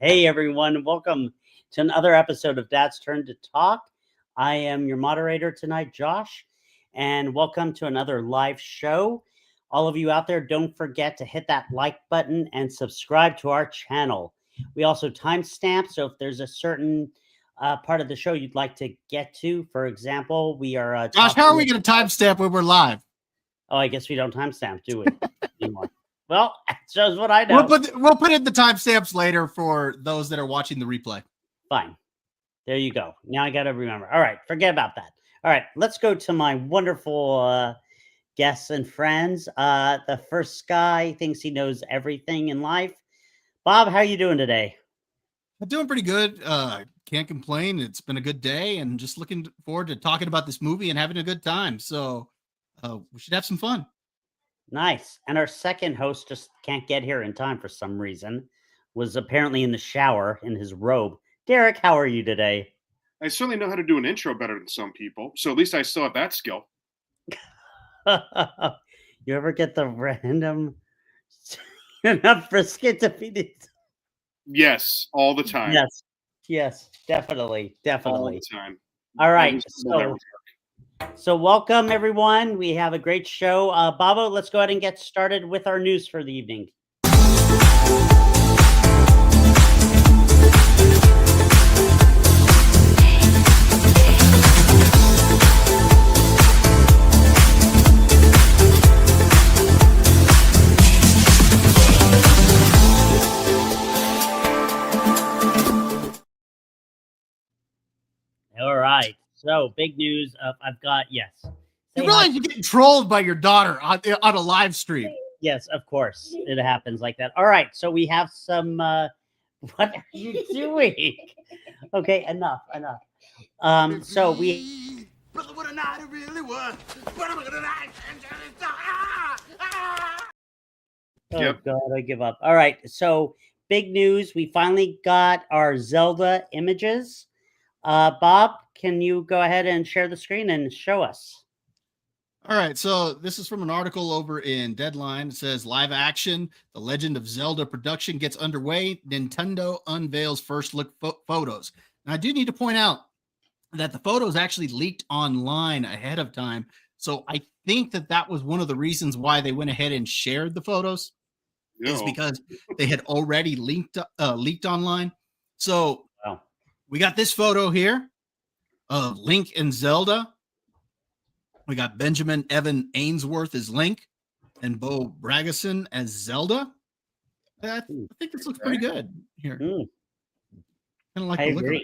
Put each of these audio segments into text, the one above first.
Hey everyone, welcome to another episode of Dad's Turn to Talk. I am your moderator tonight, Josh, and welcome to another live show. All of you out there, don't forget to hit that like button and subscribe to our channel. We also timestamp, so if there's a certain part of the show you'd like to get to, for example, we are Josh, how are we going to timestamp when we're live? Oh, I guess we don't timestamp, do we? Anymore. Well, it shows what I know. We'll put in the timestamps later for those that are watching the replay. Fine. There you go. Now I got to remember. All right. Forget about that. All right. Let's go to my wonderful guests and friends. The first guy thinks he knows everything in life. Bob, how are you doing today? I'm doing pretty good. Can't complain. It's been a good day and just looking forward to talking about this movie and having a good time. So we should have some fun. Nice. And our second host just can't get here in time for some reason. Was apparently in the shower in his robe. Derek, how are you today? I certainly know how to do an intro better than some people, so at least I still have that skill. You ever get the random enough brisket to feed it? Yes, all the time. Yes, definitely. All the time. All right, so welcome everyone. We have a great show. Babo, let's go ahead and get started with our news for the evening. All right. So big news. I've got You realize you're getting trolled by your daughter on a live stream. Yes, of course. It happens like that. All right. So we have some. What are you doing? Okay, enough. So we. Brother, what a night it really was. Oh God, I give up. All right. So big news. We finally got our Zelda images. Bob, can you go ahead and share the screen and show us? All right, so this is from an article over in Deadline. It says live action, the Legend of Zelda production gets underway. Nintendo unveils first look photos. Now, I do need to point out that the photos actually leaked online ahead of time. So I think that was one of the reasons why they went ahead and shared the photos is because they had already leaked online. So we got this photo here of Link and Zelda. We got Benjamin Evan Ainsworth as Link and Bo Bragason as Zelda. I think this looks pretty good here. Kind of like the look of it.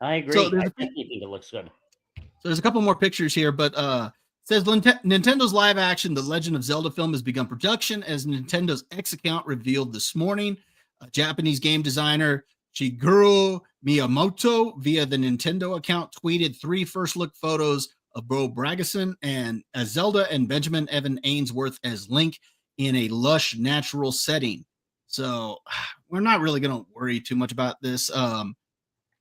I agree. So I definitely think it looks good. So there's a couple more pictures here, but it says Nintendo's live action The Legend of Zelda film has begun production as Nintendo's X account revealed this morning. A Japanese game designer Shigeru Miyamoto via the Nintendo account tweeted 3 first look photos of Bo Bragason and as Zelda and Benjamin Evan Ainsworth as Link in a lush natural setting. So we're not really going to worry too much about this.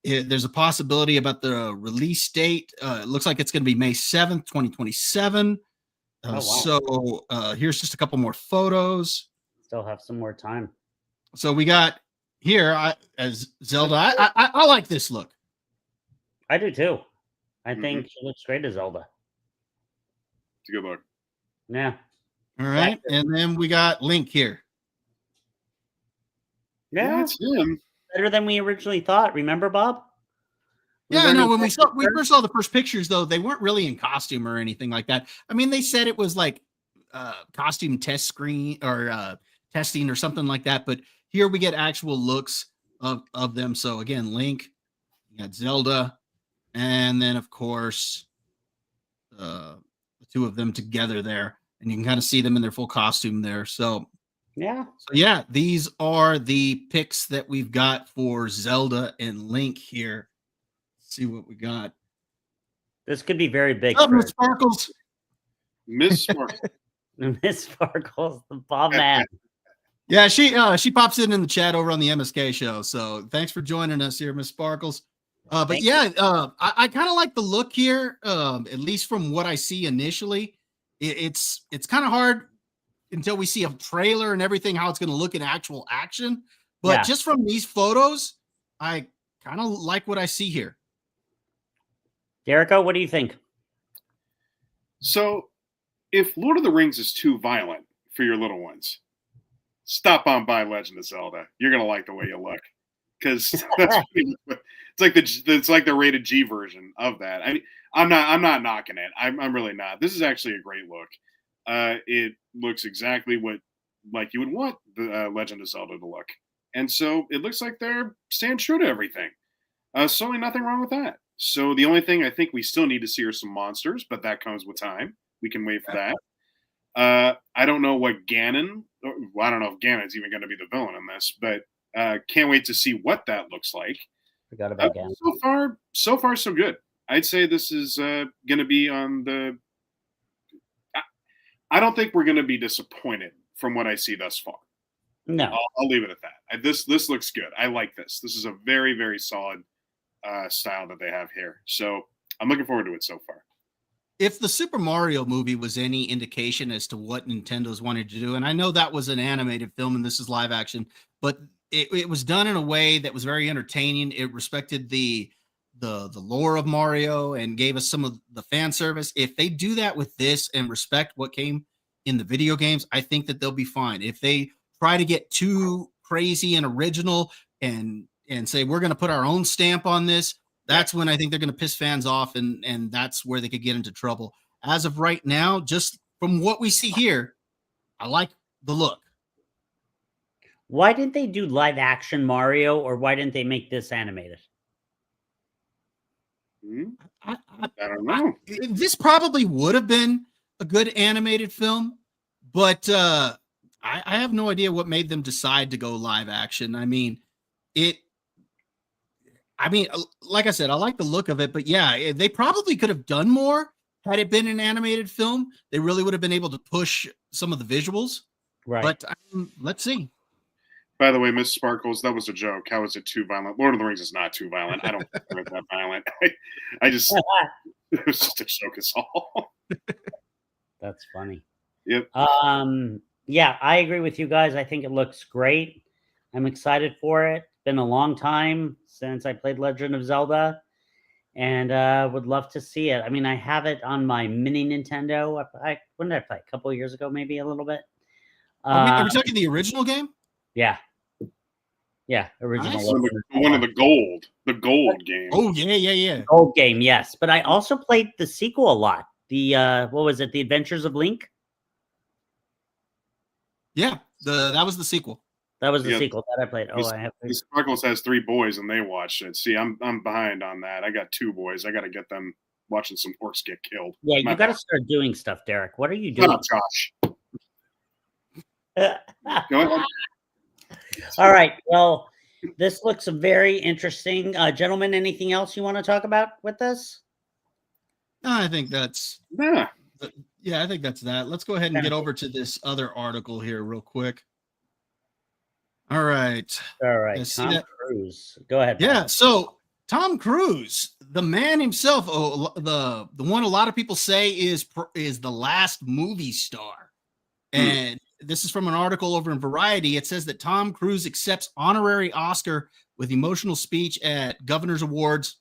There's a possibility about the release date. It looks like it's going to be May 7th, 2027. So here's just a couple more photos. Still have some more time. So we got here as Zelda. I like this look. I do too. I think she looks great as Zelda. It's a good look. Yeah. All right. And then we got Link here. Yeah, it's him. Better than we originally thought. Remember, Bob? Yeah, I know. When we first saw the first pictures, though, they weren't really in costume or anything like that. I mean, they said it was like costume test screen or testing or something like that. But here we get actual looks of them. So again, Link, you got Zelda. And then, of course, the 2 of them together there. And you can kind of see them in their full costume there. So, yeah, these are the picks that we've got for Zelda and Link here. Let's see what we got. This could be very big. Miss Sparkles. Miss Sparkles. Miss Sparkles, the Bob man. Yeah, she pops in the chat over on the MSK show. So thanks for joining us here, Miss Sparkles. But yeah, I kind of like the look here, at least from what I see initially. It's kind of hard until we see a trailer and everything, how it's going to look in actual action. But Yeah. just from these photos, I kind of like what I see here. Jericho, what do you think? So, if Lord of the Rings is too violent for your little ones, stop on by Legend of Zelda. You're gonna like the way you look, because it's like the rated G version of that. I mean, I'm not knocking it. I'm really not. This is actually a great look. It looks exactly what like you would want the Legend of Zelda to look, and so it looks like they're staying true to everything. Certainly nothing wrong with that. So the only thing I think we still need to see are some monsters, but that comes with time. We can wait for that. I don't know what Ganon. Well, I don't know if Ganon's even going to be the villain in this, but can't wait to see what that looks like. Forgot about Ganon. So far, so good. I'd say this is going to be on the. I don't think we're going to be disappointed from what I see thus far. No, I'll leave it at that. This looks good. I like this. This is a very, very solid style that they have here. So I'm looking forward to it so far. If the Super Mario movie was any indication as to what Nintendo's wanted to do, and I know that was an animated film and this is live action, but it was done in a way that was very entertaining. It respected the lore of Mario and gave us some of the fan service. If they do that with this and respect what came in the video games, I think that they'll be fine. If they try to get too crazy and original and say we're going to put our own stamp on this, that's when I think they're going to piss fans off, and that's where they could get into trouble. As of right now, just from what we see here, I like the look. why didn't they do live action Mario, or why didn't they make this animated? I don't know. This probably would have been a good animated film, but I have no idea what made them decide to go live action. I mean, like I said, I like the look of it, but yeah, they probably could have done more had it been an animated film. They really would have been able to push some of the visuals. Right. But let's see. By the way, Miss Sparkles, that was a joke. How is it too violent? Lord of the Rings is not too violent. I don't think it's that violent. I just it was just a joke. It's all. That's funny. Yep. Yeah, I agree with you guys. I think it looks great. I'm excited for it. It's been a long time since I played Legend of Zelda, and would love to see it. I mean, I have it on my mini Nintendo. When did I play? A couple of years ago, maybe a little bit. Are we talking the original game? Yeah. Yeah, original. Nice. One of the gold game. Oh yeah. Old game, yes. But I also played the sequel a lot. The what was it? The Adventures of Link. Yeah, that was the sequel. That was the sequel that I played. Oh, I have. Sparkles has 3 boys and they watched it. See, I'm behind on that. I got 2 boys. I got to get them watching some orcs get killed. Yeah, you got to start doing stuff, Derek. What are you doing? Shut up, Josh. Go ahead. All right. Well, this looks very interesting. Gentlemen, anything else you want to talk about with this? No, I think that's I think that's that. Let's go ahead and get over to this other article here real quick. All right. Tom Cruise. Go ahead. Yeah. So Tom Cruise, the man himself, the one a lot of people say is the last movie star. And this is from an article over in Variety. It says that Tom Cruise accepts honorary Oscar with emotional speech at Governor's Awards.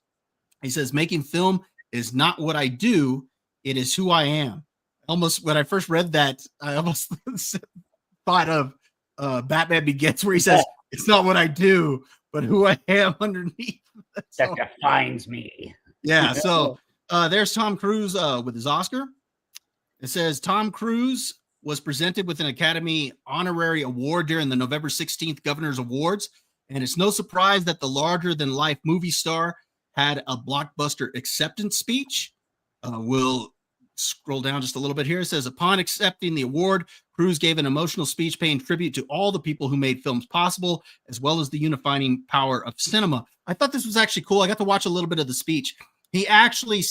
He says, making film is not what I do. It is who I am. Almost when I first read that, I almost thought of Batman Begins, where he says, it's not what I do, but who I am underneath. That defines me. Yeah. So there's Tom Cruise with his Oscar. It says Tom Cruise was presented with an Academy Honorary Award during the November 16th Governor's Awards. And it's no surprise that the larger-than-life movie star had a blockbuster acceptance speech. We'll scroll down just a little bit here. It says, upon accepting the award, Cruise gave an emotional speech paying tribute to all the people who made films possible, as well as the unifying power of cinema. I thought this was actually cool. I got to watch a little bit of the speech. He actually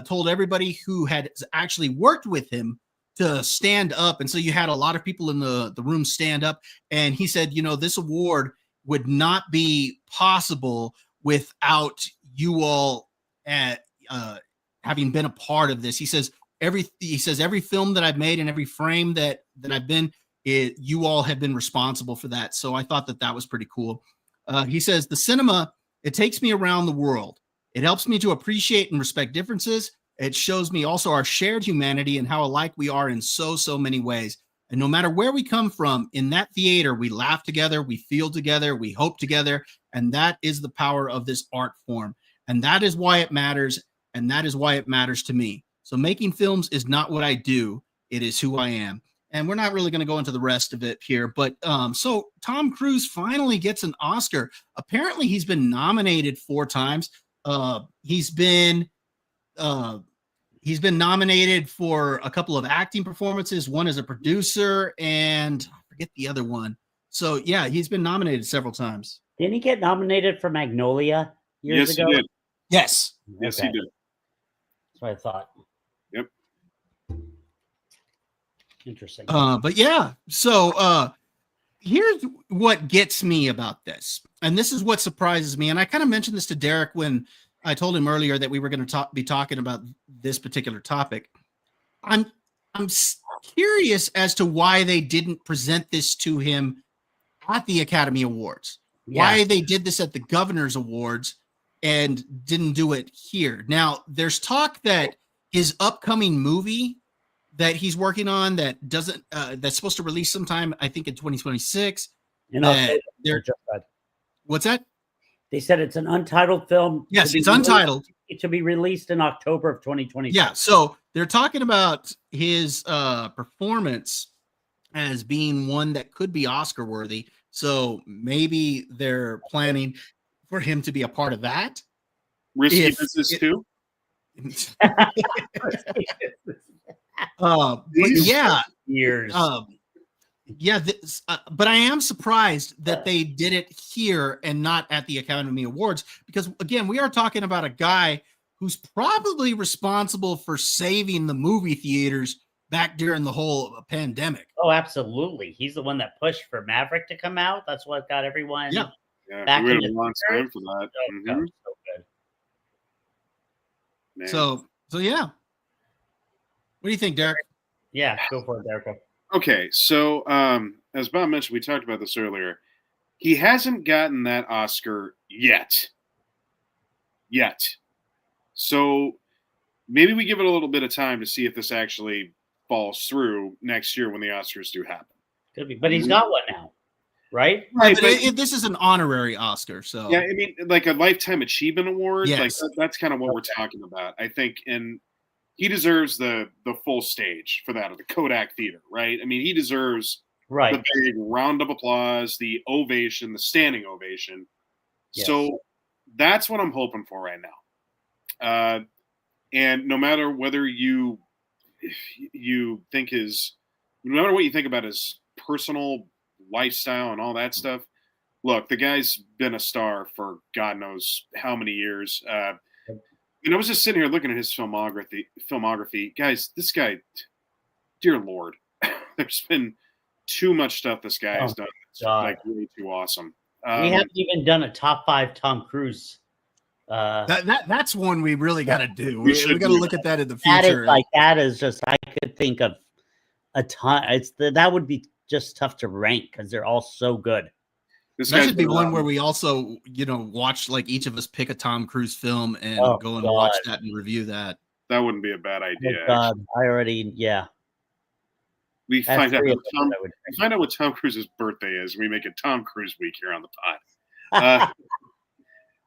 told everybody who had actually worked with him to stand up. And so you had a lot of people in the room stand up. And he said, this award would not be possible without you all having been a part of this. He says, every film that I've made and every frame that I've been, you all have been responsible for that. So I thought that was pretty cool. He says, the cinema, it takes me around the world. It helps me to appreciate and respect differences. It shows me also our shared humanity and how alike we are in so many ways. And no matter where we come from, in that theater, we laugh together, we feel together, we hope together. And that is the power of this art form. And that is why it matters. And that is why it matters to me. So making films is not what I do. It is who I am. And we're not really going to go into the rest of it here. But so Tom Cruise finally gets an Oscar. Apparently, he's been nominated 4 times. He's been nominated for a couple of acting performances, one as a producer, and I forget the other one. So yeah, he's been nominated several times. Didn't he get nominated for Magnolia years ago? He did. Yes. Yes, he did. That's what I thought. Yep. Interesting. But yeah, so here's what gets me about this, and this is what surprises me. And I kind of mentioned this to Derek when I told him earlier that we were going to be talking about this particular topic. I'm curious as to why they didn't present this to him at the Academy Awards. Yeah. Why they did this at the Governor's Awards and didn't do it here. Now, there's talk that his upcoming movie that he's working on that doesn't that's supposed to release sometime, I think in 2026. What's that? They said it's an untitled film. Yes, it's untitled. To be released in October of 2026. Yeah, so they're talking about his performance as being one that could be Oscar worthy. So maybe they're planning for him to be a part of that. Risky business too. But yeah, years. But I am surprised that they did it here and not at the Academy Awards, because again, we are talking about a guy who's probably responsible for saving the movie theaters back during the whole pandemic. Oh, absolutely. He's the one that pushed for Maverick to come out. That's what got everyone. Yeah, back we waited a long time for that. So good. So yeah. What do you think, Derek? Yeah, go for it, Derek. Okay, so as Bob mentioned, we talked about this earlier. He hasn't gotten that Oscar yet. So maybe we give it a little bit of time to see if this actually falls through next year when the Oscars do happen. Could be, but he's got one now, right? Right, but this is an honorary Oscar, so yeah, I mean, like a Lifetime Achievement Award. Yes. Like that's kind of what we're talking about, I think, and he deserves the full stage for that, at the Kodak Theater, right? I mean, he deserves the big round of applause, the ovation, the standing ovation. Yes. So that's what I'm hoping for right now. And no matter whether you think no matter what you think about his personal lifestyle and all that stuff, look, the guy's been a star for God knows how many years. And I was just sitting here looking at his filmography. Guys, this guy, dear Lord, there's been too much stuff this guy has done. It's like really too awesome. We haven't even done a top 5 Tom Cruise. That's one we really got to do. We got to look at that in the future. That is just, I could think of a ton. That would be just tough to rank because they're all so good. That should be one where we also, watch, like each of us pick a Tom Cruise film and go and watch that and review that. That wouldn't be a bad idea. Oh God, I already, We find out what Tom Cruise's birthday is. We make it Tom Cruise week here on the pod.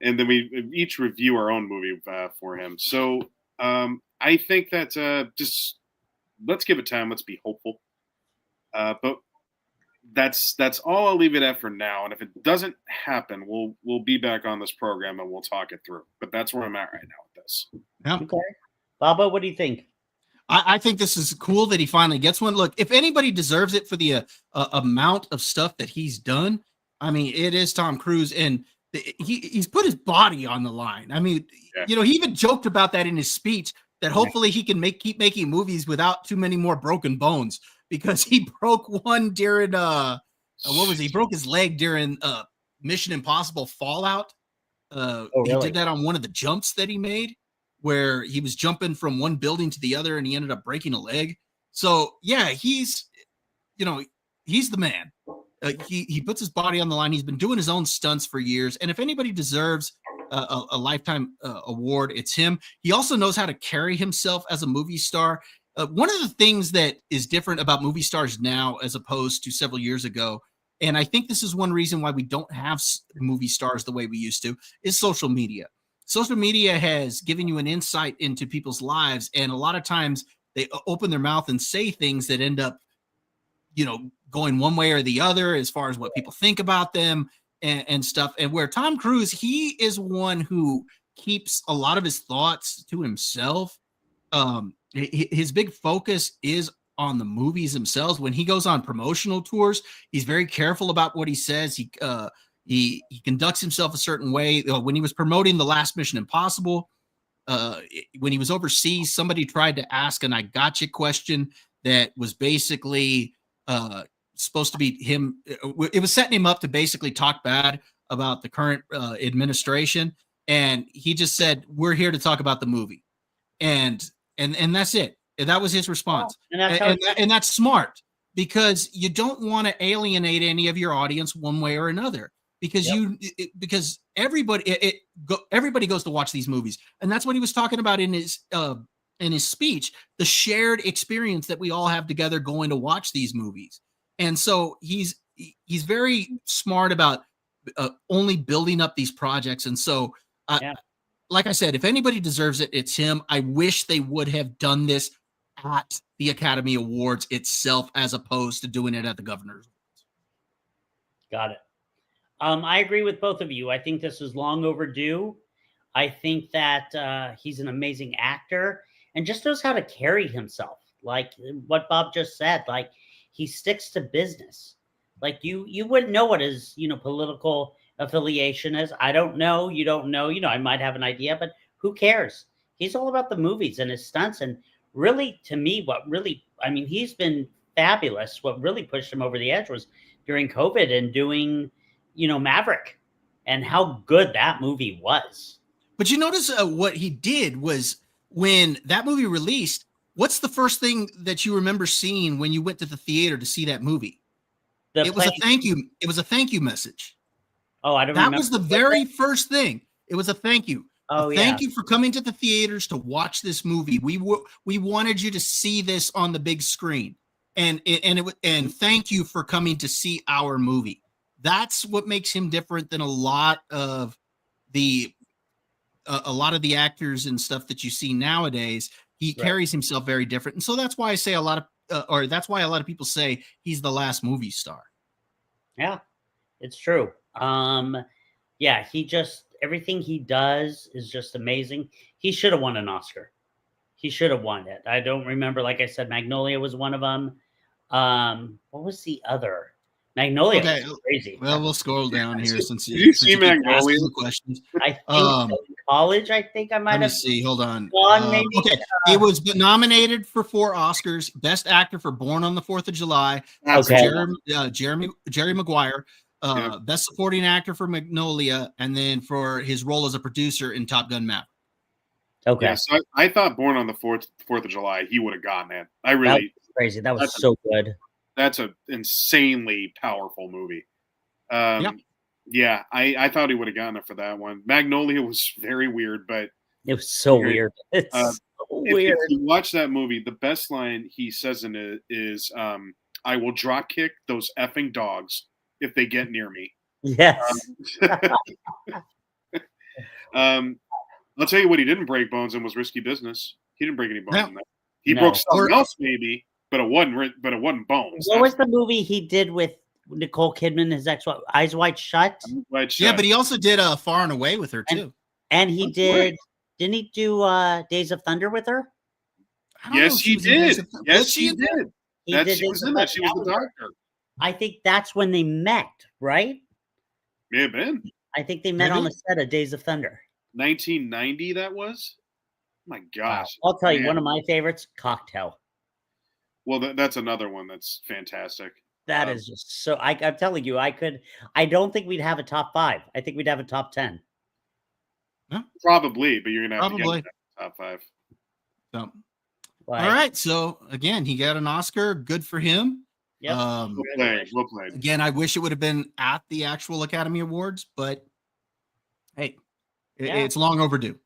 And then we each review our own movie for him. So I think that just let's give it time. Let's be hopeful. But that's all I'll leave it at for now. And if it doesn't happen, we'll be back on this program and we'll talk it through. But that's where I'm at right now with this. Yeah. Okay. Baba, what do you think? I think this is cool that he finally gets one. Look, if anybody deserves it for the amount of stuff that he's done, I mean, it is Tom Cruise, and he's put his body on the line. I mean, he even joked about that in his speech, that hopefully he can keep making movies without too many more broken bones, because he broke one during he broke his leg during Mission Impossible Fallout. Really? He did that on one of the jumps that he made, where he was jumping from one building to the other and he ended up breaking a leg. So yeah, he's, he's the man. He puts his body on the line. He's been doing his own stunts for years. And if anybody deserves a lifetime award, it's him. He also knows how to carry himself as a movie star. One of the things that is different about movie stars now as opposed to several years ago, and I think this is one reason why we don't have movie stars the way we used to, is social media. Social media has given you an insight into people's lives, and a lot of times they open their mouth and say things that end up, going one way or the other as far as what people think about them and stuff. And where Tom Cruise, he is one who keeps a lot of his thoughts to himself. His big focus is on the movies themselves. When he goes on promotional tours, he's very careful about what he says. He conducts himself a certain way. When he was promoting The Last Mission Impossible, when he was overseas, somebody tried to ask an "I gotcha" question that was basically supposed to be him. It was setting him up to basically talk bad about the current administration, and he just said, "We're here to talk about the movie," and that's it. That was his response, and that's smart, because you don't want to alienate any of your audience one way or another, because because everybody goes to watch these movies, and that's what he was talking about in his speech, the shared experience that we all have together going to watch these movies. And so he's very smart about only building up these projects. And so, like I said, if anybody deserves it, it's him. I wish they would have done this at the Academy Awards itself, as opposed to doing it at the Governor's. Got it. I agree with both of you. I think this is long overdue. I think that he's an amazing actor and just knows how to carry himself. Like what Bob just said, like he sticks to business. Like you wouldn't know what his, political affiliation is. I don't know. You don't know. I might have an idea, but who cares? He's all about the movies and his stunts. And really, to me, he's been fabulous. What really pushed him over the edge was during COVID and doing, Maverick, and how good that movie was. But you notice what he did was, when that movie released, what's the first thing that you remember seeing when you went to the theater to see that movie? It was a thank you. It was a thank you message. Oh, I don't remember. That was the very first thing. It was a thank you. Oh, thank you for coming to the theaters to watch this movie. We wanted you to see this on the big screen, and thank you for coming to see our movie. That's what makes him different than a lot of the actors and stuff that you see nowadays. He carries himself very different, and so that's why I say that's why a lot of people say he's the last movie star. Yeah, it's true. Everything he does is just amazing. He should have won an Oscar. He should have won it. I don't remember. Like I said, Magnolia was one of them. What was the other? Magnolia was crazy. Well, we'll scroll down here since you see Magnolia questions. I think in college. I think I might have. Let me see. Hold on. Maybe. Okay, he was nominated for 4 Oscars: Best Actor for Born on the 4th of July. Okay. Jerry Maguire. Best Supporting Actor for Magnolia, and then for his role as a producer in Top Gun Maverick. Okay. Yeah, so I thought Born on the 4th of July, he would have gotten it. That was crazy. That was so good. That's an insanely powerful movie. Yeah, I thought he would have gotten it for that one. Magnolia was very weird, but it was so weird. It's so weird. If you watch that movie, the best line he says in it is, "I will drop kick those effing dogs if they get near me." Yes. I'll tell you what he didn't break bones in was Risky Business. He didn't break any bones in that. He broke something else maybe, but it wasn't bones. What was the movie he did with Nicole Kidman, his ex-wife, Eyes Wide Shut? Yeah, but he also did Far and Away with her too. And he didn't he do Days of Thunder with her? Yes, he did. Yes, he did. She was in that. She was the doctor. I think that's when they met, right? May have been. I think they met on the set of Days of Thunder. 1990, that was? Oh my gosh. Wow. I'll tell you, one of my favorites, Cocktail. Well, that's another one that's fantastic. That is just so. I'm telling you, I don't think we'd have a top 5. I think we'd have a top 10. Huh? Probably, but you're gonna have to get top 5. So, all right. So again, he got an Oscar. Good for him. Yep. Well played. Well played. Again, I wish it would have been at the actual Academy Awards, but hey, Yeah. it's long overdue.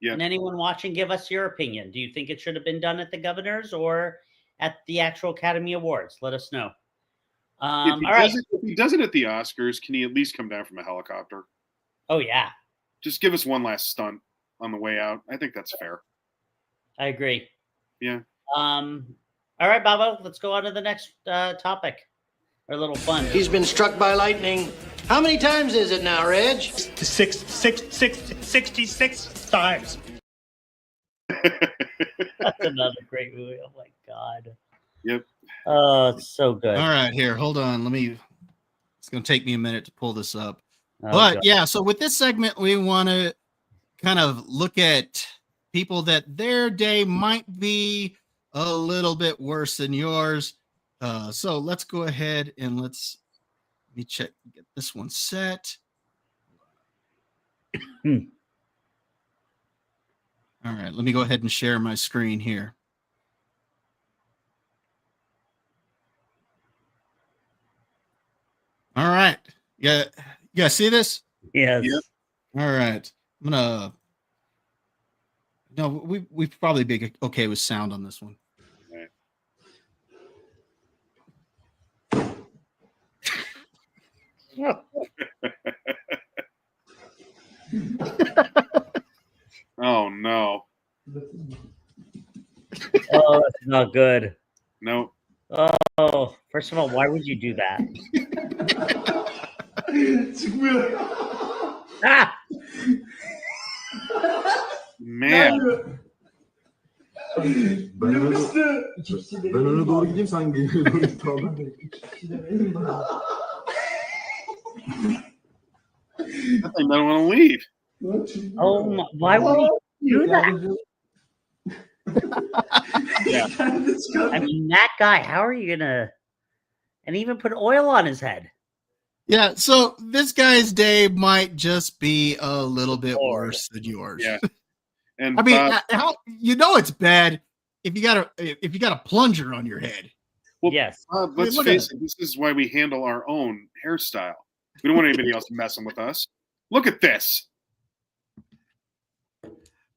Yeah. And anyone watching, give us your opinion. Do you think it should have been done at the Governors or at the actual Academy Awards? Let us know. If he, All right. if he does it at the Oscars, can he at least come down from a helicopter? Oh, yeah. Just give us one last stunt on the way out. I think that's fair. I agree. Yeah. All right, Babo, let's go on to the next topic. Our little fun. He's been struck by lightning. How many times is it now, Reg? 66 times. That's another great movie. Oh, my God. Yep. Oh, it's so good. All right, here, hold on. It's going to take me a minute to pull this up. Oh, But God. yeah, so with this segment, we want to kind of look at people that their day might be a little bit worse than yours. So let's go ahead and let me check, get this one set. All right, let me go ahead and share my screen here. All right. Yeah. You guys see this? Yes. Yep. All right. I'm gonna. No, we probably be okay with sound on this one. Right. Oh no. Oh, that's not good. No. Oh, first of all, why would you do that? Ah! Man. Ben öne doğru gideyim sen geriye doğru git tamam. I think I don't want to leave. Oh, my, why would he do that? Yeah. I mean, that guy, how are you gonna? And even put oil on his head. Yeah. So this guy's day might just be a little bit Lord. worse than yours. Yeah. And I mean, Bob, how it's bad if you got a plunger on your head. Well, Yes. let's look at face it. This is why we handle our own hairstyle. We don't want anybody else messing with us. Look at this.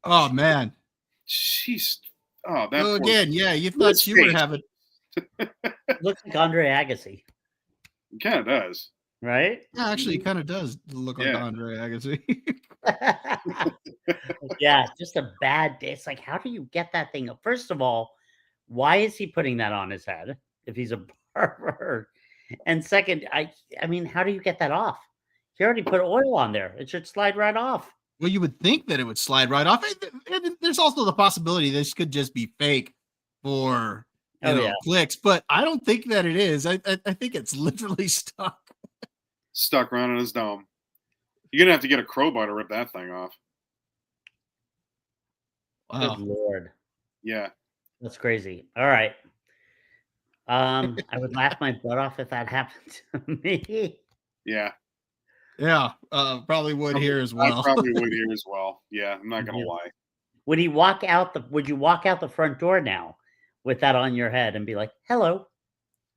Oh man. Jeez. Oh, that So poor- again, yeah, you thought Let's you were face it. having Looks like Andre Agassi, It kind of does. right? yeah, actually it kind of does look like Yeah. Andre Agassi. Yeah, just a bad day. It's like, how do you get that thing? First of all, why is he putting that on his head if he's a barber? And second, I mean, how do you get that off? He already put oil on there. It should slide right off. Well, you would think that it would slide right off. And there's also the possibility this could just be fake for clicks, but I don't think that it is. I think it's literally stuck. Stuck around in his dome. You're gonna have to get a crowbar to rip that thing off. Wow. Good Lord. Yeah. That's crazy. All right. I would laugh my butt off if that happened to me. Yeah. Yeah, probably would here as I well. probably would here as well. Yeah, I'm not gonna Yeah. lie. Would you walk out the front door now with that on your head and be like, hello?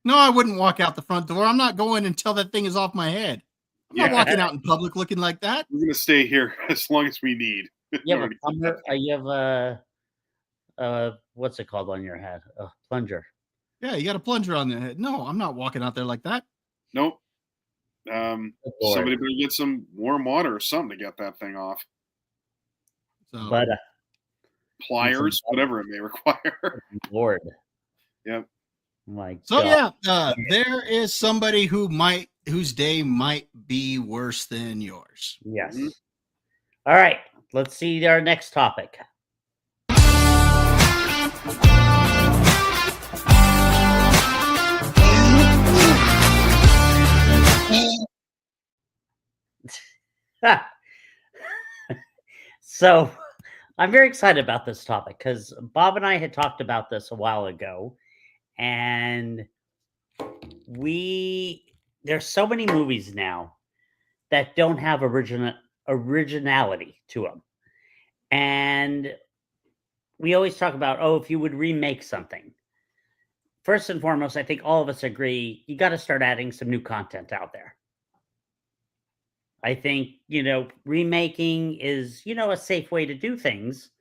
No, I wouldn't walk out the front door. I'm not going until that thing is off my head. I'm not Yeah. walking out in public looking like that. We're gonna stay here as long as we need. You have a Already- plumber, you have a what's it called on your head? A plunger. Yeah, you got a plunger on the head. No, I'm not walking out there like that. Nope. Lord. Somebody better get some warm water or something to get that thing off. So, But Pliers, whatever it may require. Lord. Yep. My so God. yeah, there is somebody whose day might be worse than yours. Yes. Mhm. All right. Let's see our next topic. So I'm very excited about this topic because Bob and I had talked about this a while ago, and there's so many movies now that don't have originality to them. And we always talk about, oh, if you would remake something, first and foremost, I think all of us agree you got to start adding some new content out there. I think, remaking is, a safe way to do things.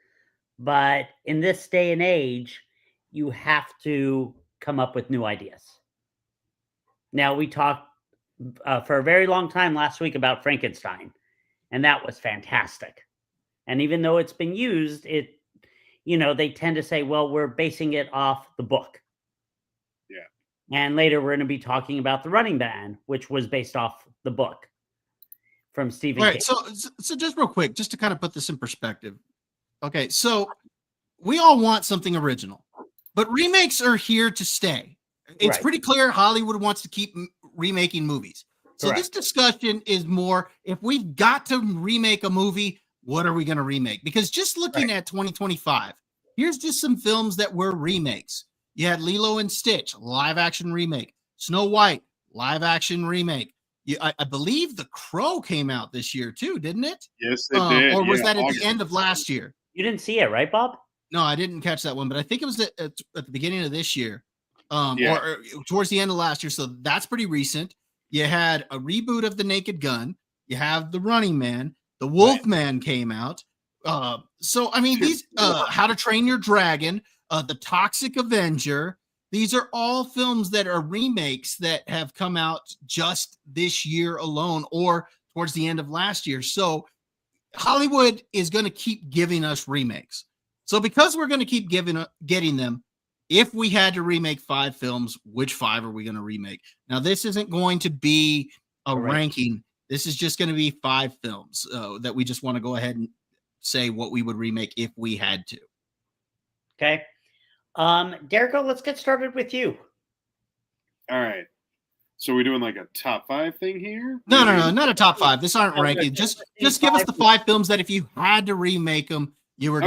But in this day and age, you have to come up with new ideas. Now, we talked for a very long time last week about Frankenstein, and that was fantastic. And even though it's been used, they tend to say, well, we're basing it off the book. Yeah. And later we're going to be talking about The Running Man, which was based off the book from Stephen King. So just real quick, just to kind of put this in perspective. Okay, so we all want something original, but remakes are here to stay. It's Right. pretty clear Hollywood wants to keep remaking movies. So Correct. this discussion is more, if we've got to remake a movie, what are we going to remake? Because just looking at 2025, here's just some films that were remakes. You had Lilo and Stitch, live action remake. Snow White, live action remake. I believe The Crow came out this year too, didn't it? Yes, it did. Or was Yeah, that at August. the end of last year? You didn't see it, right, Bob? No, I didn't catch that one, but I think it was at the beginning of this year, Yeah. or towards the end of last year. So that's pretty recent. You had a reboot of The Naked Gun. You have The Running Man. The Wolfman came out. So I mean, these How to Train Your Dragon, The Toxic Avenger. These are all films that are remakes that have come out just this year alone, or towards the end of last year. So Hollywood is going to keep giving us remakes. So because we're going to keep getting them, if we had to remake 5 films, which 5 are we going to remake? Now, this isn't going to be a ranking. This is just going to be 5 films that we just want to go ahead and say what we would remake if we had to. Okay. Derico, let's get started with you. All right. So we're doing like a top 5 thing here? No, not a top 5. This aren't ranking. Just give us the 5 films that if you had to remake them, you were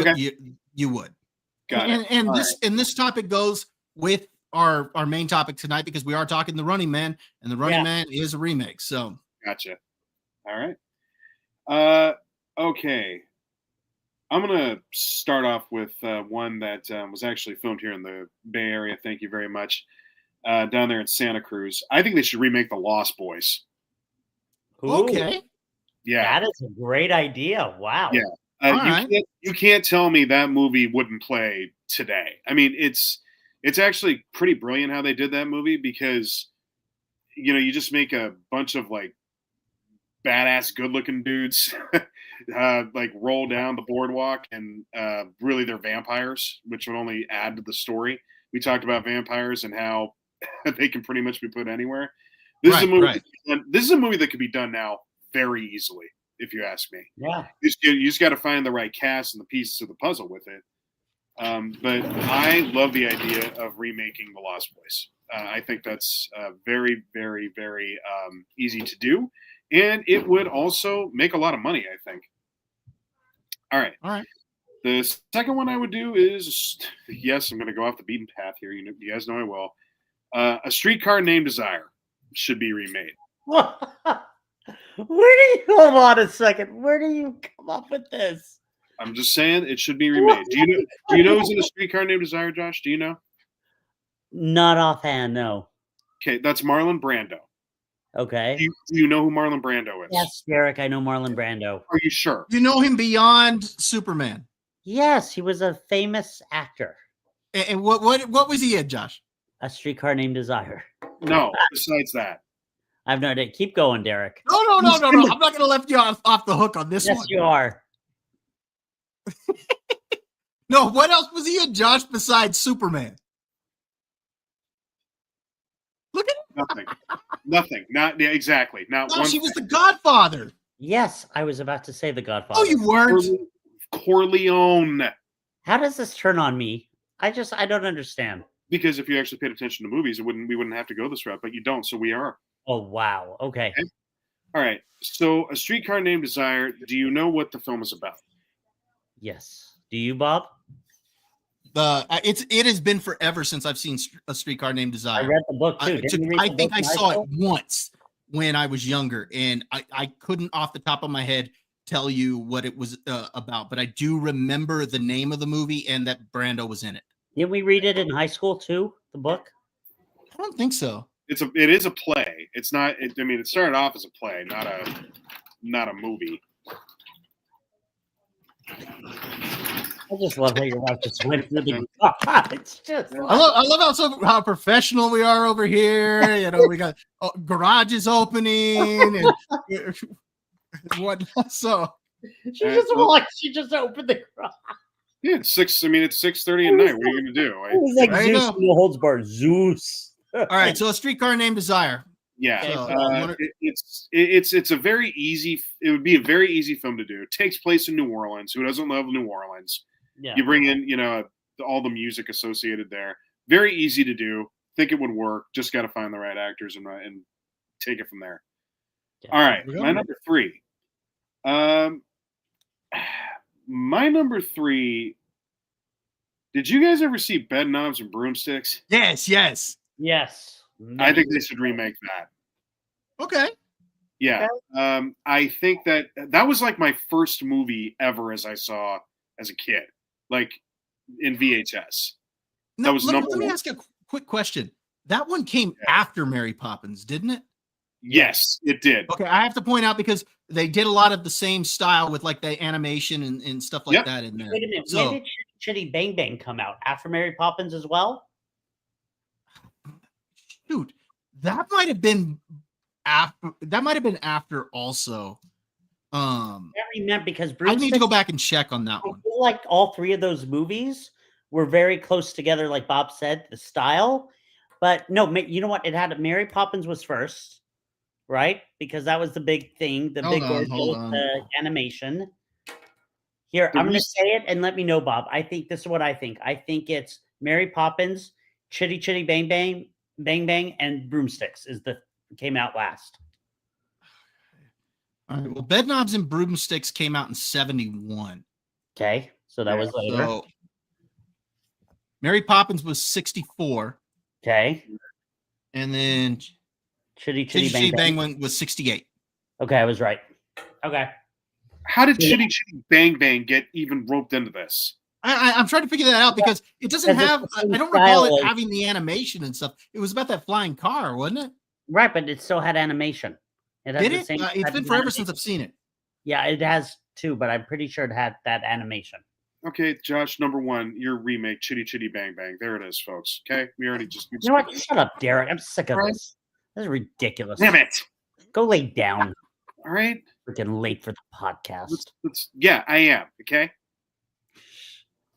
you would. Got it. And this topic goes with our main topic tonight, because we are talking The Running Man, and The Running Man is a remake. So gotcha. All right. Okay. I'm gonna start off with one that was actually filmed here in the Bay Area. Thank you very much. Down there in Santa Cruz. I think they should remake The Lost Boys. Ooh, okay. Yeah. that is a great idea. Wow. Yeah. You can't tell me that movie wouldn't play today. I mean, it's actually pretty brilliant how they did that movie, because you just make a bunch of like badass good looking dudes like roll down the boardwalk, and really they're vampires, which would only add to the story. We talked about vampires and how they can pretty much be put anywhere. This is a movie. This is a movie that could be done now very easily, if you ask me. Yeah. You just got to find the right cast and the pieces of the puzzle with it. But I love the idea of remaking The Lost Boys. I think that's very, very, very easy to do, and it would also make a lot of money, I think. All right. The second one I would do is, yes, I'm going to go off the beaten path here. You guys know I will. A Streetcar Named Desire should be remade. Hold on a second. Where do you come up with this? I'm just saying it should be remade. Do you know who's in A Streetcar Named Desire, Josh? Do you know? Not offhand, no. Okay, that's Marlon Brando. Okay. Do you know who Marlon Brando is? Yes, Derek, I know Marlon Brando. Are you sure? You know him beyond Superman. Yes, he was a famous actor. And what was he in, Josh? A Streetcar Named Desire. No, besides that. I have no idea. Keep going, Derek. No. I'm not going to let you off the hook on this one. Yes, you are. No, what else was he in, Josh, besides Superman? Look at Nothing. Not exactly. Not Josh, one. he was the Godfather. Yes, I was about to say The Godfather. Oh, you weren't. Corleone. How does this turn on me? I don't understand. Because if you actually paid attention to movies, we wouldn't have to go this route, but you don't, so we are. Oh, wow. Okay. All right. So, A Streetcar Named Desire, do you know what the film is about? Yes. Do you, Bob? It has been forever since I've seen A Streetcar Named Desire. I read the book too. I think I saw it once when I was younger, and I couldn't off the top of my head tell you what it was about, but I do remember the name of the movie and that Brando was in it. Didn't we read it in high school too? The book? I don't think so. It is a play. It's not. I mean, it started off as a play, not a movie. I just love how your wife just went through the It's just I love how professional we are over here. You know, we got garages opening and whatnot. So she just opened the garage. Yeah, it's 6:30 at night. What are you gonna do? It was like There you Zeus go. in the Holds Bar. Zeus. all right, so A Streetcar Named Desire. Yeah, So, it's a very easy. It would be a very easy film to do. It takes place in New Orleans. Who doesn't love New Orleans? Yeah. You bring in, all the music associated there. Very easy to do. Think it would work. Just got to find the right actors and take it from there. Yeah. All right, my number 3. My number 3. Did you guys ever see Bed Knobs and Broomsticks? Yes. Yes. I think they should remake that. Okay. Yeah. I think that was like my first movie ever as I saw as a kid, like in VHS. Now, That was let number me 1. ask you a quick question. That one came after Mary Poppins, didn't it? Yes, it did. Okay, I have to point out because they did a lot of the same style with like the animation and stuff like that in there. Wait a minute. So, When did Chitty Bang Bang come out? After Mary Poppins as well? shoot, that might have been after. That might have been after also. I remember because I Broomsticks, need to go back and check on that I one. feel like all 3 of those movies were very close together, like Bob said, the style. But no, you know what? It had Mary Poppins was first, right? Because that was the big thing, the Hold on. the animation. Here, I'm going to say it and let me know, Bob. I think this is what I think. I think it's Mary Poppins, Chitty Chitty Bang Bang, Bang Bang, and Broomsticks came out last. All right. Well, Bed Knobs and Broomsticks came out in 1971. Okay, so that was later. So Mary Poppins was 1964, Okay, and then Chitty Chitty Chitty Bang Bang. was 1968. Okay, I was right. Okay. How did Chitty Chitty Bang Bang get even roped into this? I'm trying to figure that out because it doesn't Because it's have. the same I don't recall style it as- having the animation and stuff. It was about that flying car, wasn't it? Right, but it still had animation. It had Did the it? same It's type been of forever animation. since I've seen it. Yeah, it has too, but I'm pretty sure it had that animation. Okay, Josh, number 1, your remake, Chitty Chitty Bang Bang. There it is, folks. Okay, we already just. You know what? Shut up, Derek. I'm sick of this. This is ridiculous. Damn it! Go lay down. All right, Freaking late for the podcast. yeah, I am. Okay.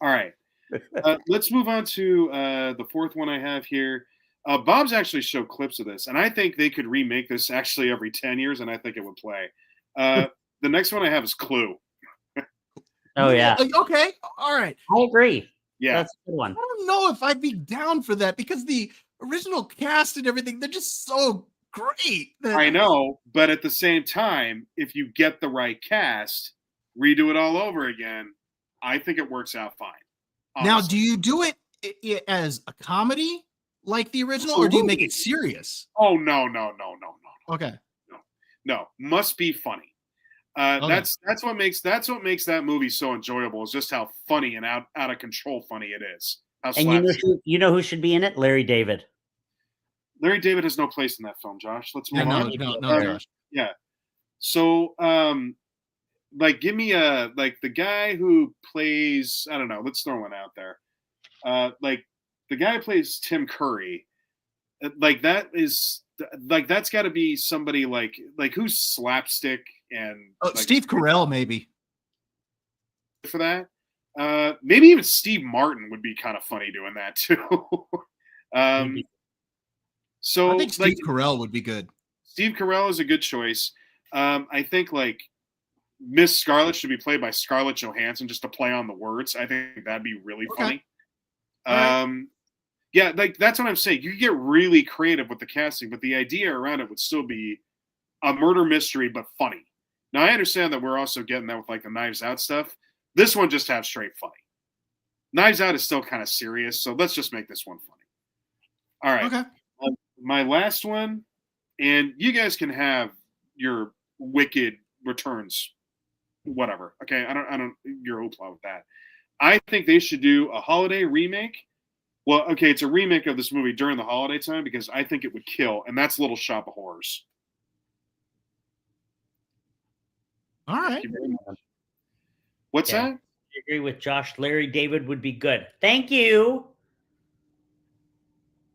All right. Let's move on to the 4th one I have here. Bob's actually showed clips of this, and I think they could remake this actually every 10 years, and I think it would play. The next one I have is Clue. Oh yeah, Okay. All right. I agree. Yeah. That's a good one. I don't know if I'd be down for that because the original cast and everything, they're just so great. I know, but at the same time, if you get the right cast, redo it all over again, I think it works out fine. Now, honestly. do you do it as a comedy like the original, or do you make it serious? Oh no. Okay. No, must be funny. Okay. That's what makes that movie so enjoyable is just how funny and out of control funny it is. How And slapstick. you know who should be in it? Larry David. Larry David has no place in that film, Josh. Let's move Yeah, on. no, Josh. Yeah. So, like, give me the guy who plays. I don't know. Let's throw one out there. Like the guy who plays Tim Curry. Like that's got to be somebody like who's slapstick and Steve Carell, maybe. for that. Maybe even Steve Martin would be kind of funny doing that too. So I think Steve Carell would be good. Steve Carell is a good choice. I think like Miss Scarlet should be played by Scarlett Johansson just to play on the words. I think that'd be really funny. Right. Yeah, like that's what I'm saying. You get really creative with the casting, but the idea around it would still be a murder mystery, but funny. Now I understand that we're also getting that with like the Knives Out stuff. This one just have straight funny. Knives Out is still kind of serious, so let's just make this one funny. All right. Okay. My last one, and you guys can have your wicked returns, whatever. Okay, I don't your hoopla with that. I think they should do a holiday remake Well, okay, it's a remake of this movie during the holiday time because I think it would kill, and that's Little Shop of Horrors. All right. Thank you very much. What's Okay. that? I agree with Josh. Larry David would be good. Thank you.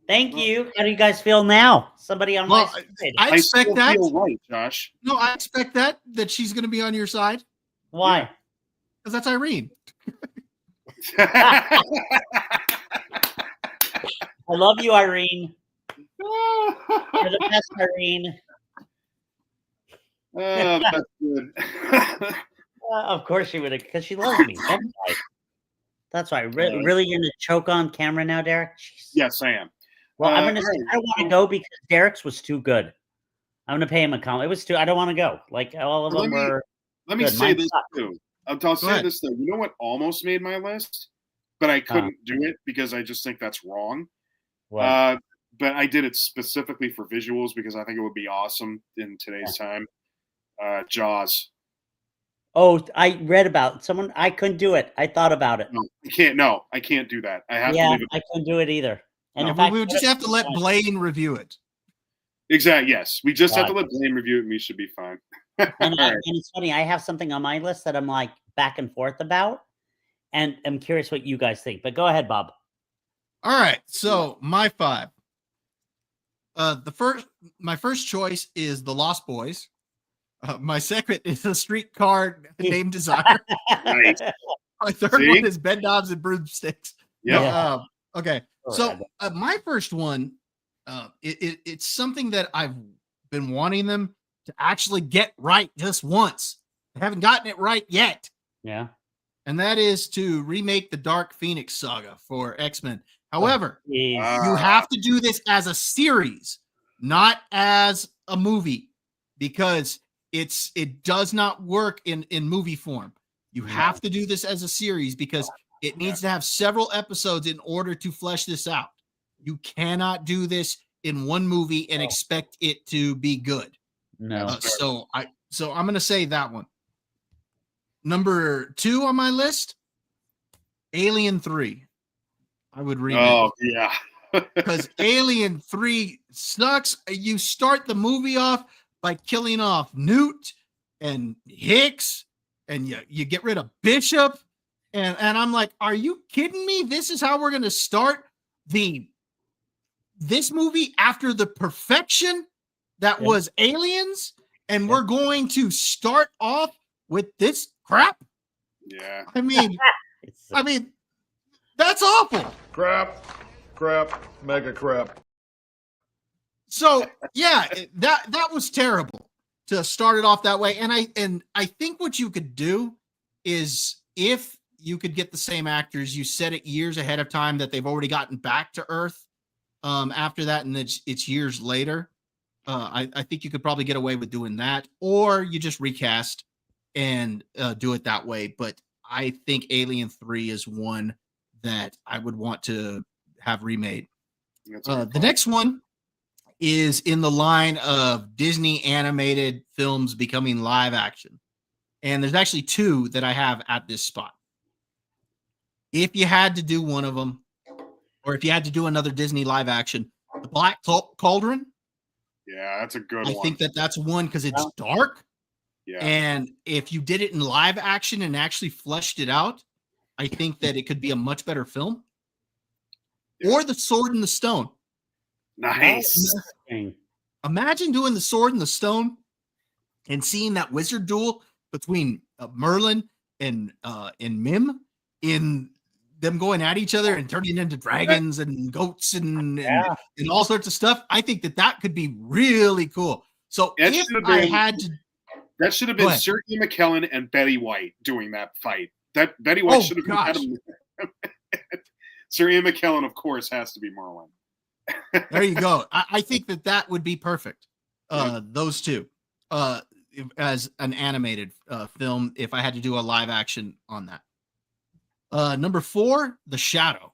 Thank you. How do you guys feel now? Somebody on my Well, side. I I expect still that. feel right, Josh. No, I expect that she's going to be on your side Why? because that's Irene. I love you, Irene. You're the best, Irene. Oh, that's good. Of course she would, because she loves me. That's why. Really, you're gonna choke on camera now, Derek? Jeez. Yes, I am. Well, I'm gonna all say right. I don't want to go because Derek's was too good. I'm gonna pay him a comment. It was too. I don't want to go. Like all of Let them me- were. Let me Good, say mine this sucked. too. I'll say ahead. this though. You know what almost made my list, but I couldn't do it because I just think that's wrong. What? But I did it specifically for visuals because I think it would be awesome in today's time. Jaws. Oh, I read about someone. I couldn't do it. I thought about it. No, I can't. No, I can't do that. I have to Yeah, leave it. I couldn't do it either. And No, if I We would could just have to let Blaine review it. Exactly. Yes, we just have to God. let Blaine review it, and we should be fine. And, All right. and it's funny. I have something on my list that I'm like back and forth about, and I'm curious what you guys think. But go ahead, Bob. All right. So my 5. My first choice is The Lost Boys. My second is A Streetcar Named Desire. Nice. My third See? one is Bed Knobs and Broomsticks. Yep. Yeah. Okay. Go So ahead. my first one, it's something that I've been wanting them to actually get right just once. They haven't gotten it right yet. Yeah. And that is to remake the Dark Phoenix saga for X-Men. However, Jeez. you have to do this as a series, not as a movie, because it does not work in movie form. You have to do this as a series because it needs to have several episodes in order to flesh this out. You cannot do this in one movie and expect it to be good. No. So I'm going to say that one. Number 2 on my list, Alien 3. I would remake. Oh yeah. Because Alien 3 sucks. You start the movie off by killing off Newt and Hicks, and you get rid of Bishop. And I'm like, are you kidding me? This is how we're gonna start this movie after the perfection that was Aliens, and we're going to start off with this crap. Yeah. I mean, that's awful. Crap, mega crap. So yeah, that was terrible to start it off that way. And I think what you could do is if you could get the same actors, you set it years ahead of time that they've already gotten back to Earth. After that, and it's years later. I think you could probably get away with doing that, or you just recast and do it that way. But I think Alien 3 is one that I would want to have remade. The next one is in the line of Disney animated films becoming live action. And there's actually 2 that I have at this spot. If you had to do one of them, or if you had to do another Disney live action, The Black Cauldron. Yeah, that's a good I one. think that's one because it's dark. Yeah. And if you did it in live action and actually fleshed it out, I think that it could be a much better film. Yeah. Or The Sword and the Stone. Nice. Imagine doing The Sword and the Stone and seeing that wizard duel between Merlin and Mim in them going at each other and turning into dragons and goats and all sorts of stuff. I think that could be really cool. So That if should have I been- had to, That should have Go been ahead. Sir Ian McKellen and Betty White doing that fight. That Betty White Oh, should have been gosh. Adam. Sir Ian McKellen, of course, has to be Merlin. there you go. I think that would be perfect. Yep. Those 2 as an animated film, if I had to do a live action on that. Number 4, The Shadow.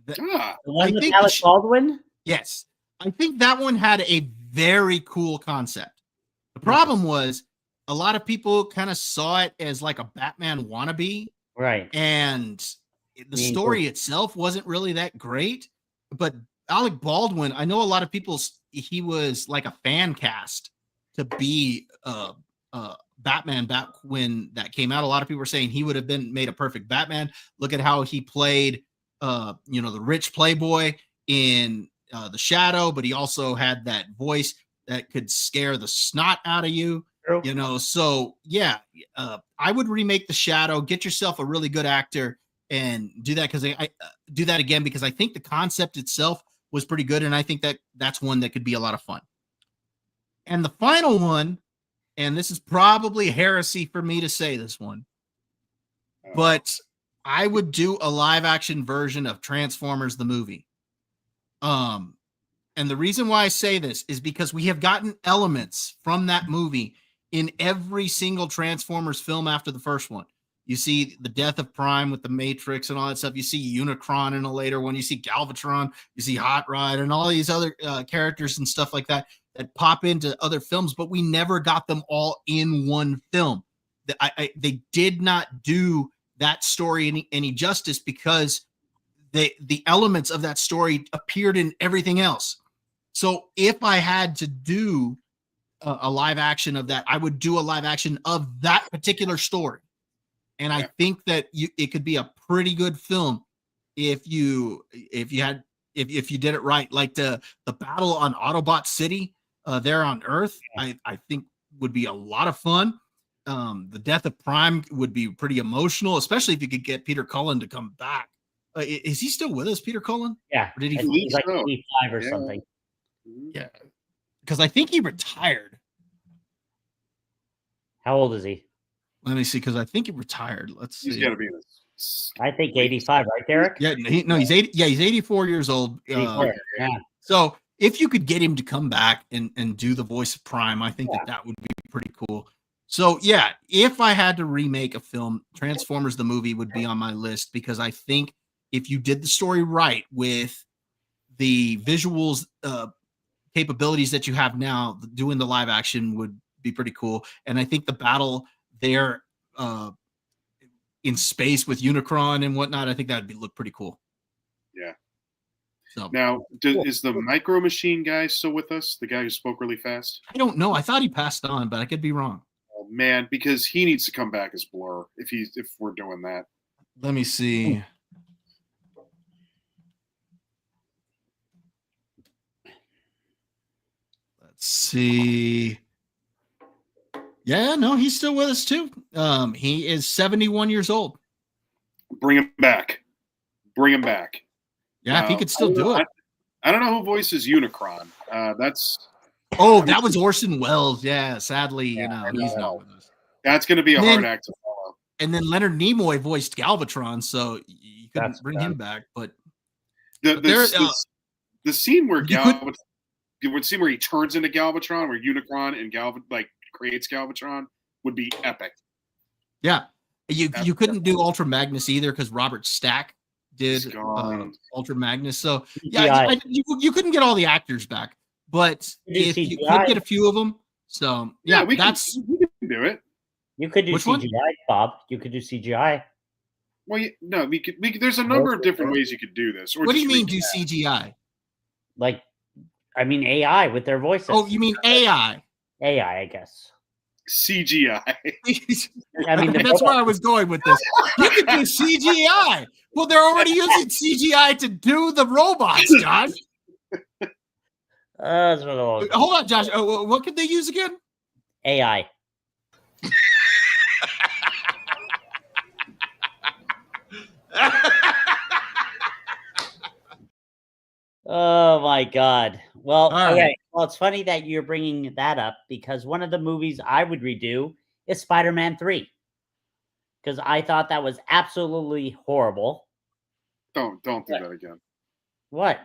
Ah, The one I with think Alec Baldwin? Yes. I think that one had a very cool concept. The problem was a lot of people kind of saw it as like a Batman wannabe, Right. and the story itself wasn't really that great, but Alec Baldwin, I know a lot of people, he was like a fan cast to be Batman back when that came out. A lot of people were saying he would have been made a perfect Batman. Look at how he played, the rich playboy in The Shadow, but he also had that voice that could scare the snot out of you. So yeah, I would remake The Shadow, get yourself a really good actor and do that, because I do that again, because I think the concept itself was pretty good, and I think that's one that could be a lot of fun. And the final one, and this is probably heresy for me to say this one, but I would do a live action version of Transformers the movie. And the reason why I say this is because we have gotten elements from that movie in every single Transformers film after the first one. You see the death of Prime with the Matrix and all that stuff. You see Unicron in a later one. You see Galvatron. You see Hot Rod and all these other characters and stuff like that pop into other films, but we never got them all in one film. They did not do that story any justice, because the elements of that story appeared in everything else. So if I had to do a live action of that, I would do a live action of that particular story. And I think that it could be a pretty good film if you did it right. Like the battle on Autobot City there on Earth, I think would be a lot of fun. The death of Prime would be pretty emotional, especially if you could get Peter Cullen to come back. Is he still with us, Peter Cullen? Yeah. Or did he? He's like 85 or something. Yeah. Because I think he retired. How old is he? Let me see, because I think he retired. Let's see. He's got to be in I think 85, right, Derek? Yeah, he's 80. Yeah, he's 84 years old. 84, yeah. So if you could get him to come back and do the voice of Prime, I think that would be pretty cool. So yeah, if I had to remake a film, Transformers the movie would be on my list, because I think if you did the story right with the visuals capabilities that you have now, doing the live action would be pretty cool. And I think the battle there in space with Unicron and whatnot, I think that would look pretty cool. Yeah. So now, is the Micro Machine guy still with us? The guy who spoke really fast? I don't know. I thought he passed on, but I could be wrong. Oh man, because he needs to come back as Blur if we're doing that. Let me see. Let's see. Yeah, no, he's still with us too. He is 71 years old. Bring him back. Bring him back. Yeah, if he could still do it. I don't know who voices Unicron. That was Orson Welles. Yeah, sadly, he's not with us. That's going to be a hard act to follow. And then Leonard Nimoy voiced Galvatron, so you couldn't bring him back. But the scene where the scene where he turns into Galvatron, where Unicron and creates Galvatron, would be epic. Yeah, you couldn't do Ultra Magnus either, because Robert Stack did Ultra Magnus. So yeah, you couldn't get all the actors back, but if you could get a few of them, so yeah, we can do it. You could do CGI, Bob. You could do CGI. Well, no, we could. There's a number of different ways you could do this. What do you mean do CGI? Like, I mean AI with their voices. Oh, you mean AI? AI, I guess. CGI. I mean, that's where I was going with this. You could do CGI. Well, they're already using CGI to do the robots, Josh. Hold on, Josh. What could they use again? AI. Oh my God. Well, okay. Well, it's funny that you're bringing that up, because one of the movies I would redo is Spider-Man 3, because I thought that was absolutely horrible. Don't do that again. What?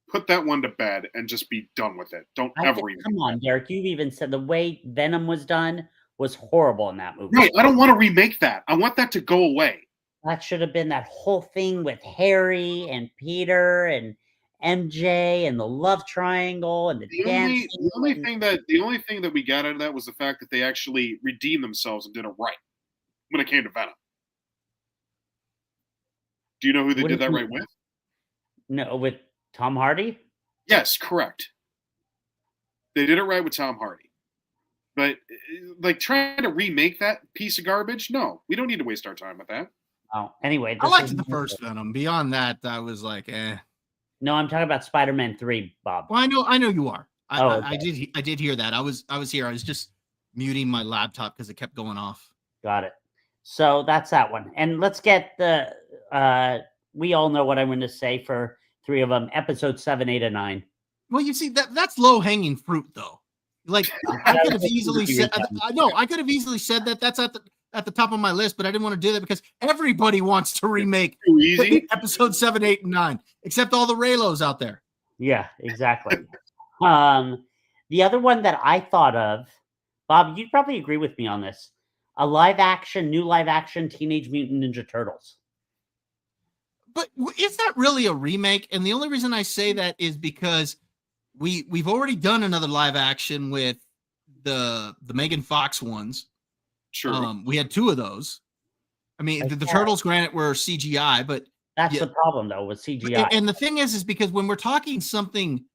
Put that one to bed and just be done with it. Don't ever even. Come on, Derek. You've even said the way Venom was done was horrible in that movie. No, I don't want to remake that. I want that to go away. That should have been that whole thing with Harry and Peter and MJ and the love triangle and the dancing. The only thing that we got out of that was the fact that they actually redeemed themselves and did it right when it came to Venom. Do you know who they What did do that you right with? No, with Tom Hardy? Yes, correct. They did it right with Tom Hardy. But like trying to remake that piece of garbage, no, we don't need to waste our time with that. Oh, anyway, I this liked is the first Venom. Beyond that, I was like, eh. No, I'm talking about Spider-Man 3, Bob. Well, I know you are. Oh, I did hear that. I was here. I was just muting my laptop because it kept going off. Got it. So that's that one. And let's get the we all know what I'm going to say for 3 of them. Episode 7, 8, and 9. Well, you see that's low hanging fruit, though. Like I could have easily said, I know I could have easily said that that's at the top of my list, but I didn't want to do that because everybody wants to remake Too easy. episode 7, 8, and 9, except all the Raylos out there. Yeah, exactly. The other one that I thought of, Bob, you'd probably agree with me on this. A new live action Teenage Mutant Ninja Turtles. But is that really a remake? And the only reason I say that is because we've already done another live action with the Megan Fox ones. Sure. We had 2 of those. I mean, the Turtles, granted, were CGI, but That's the problem, though, with CGI. And the thing is because when we're talking something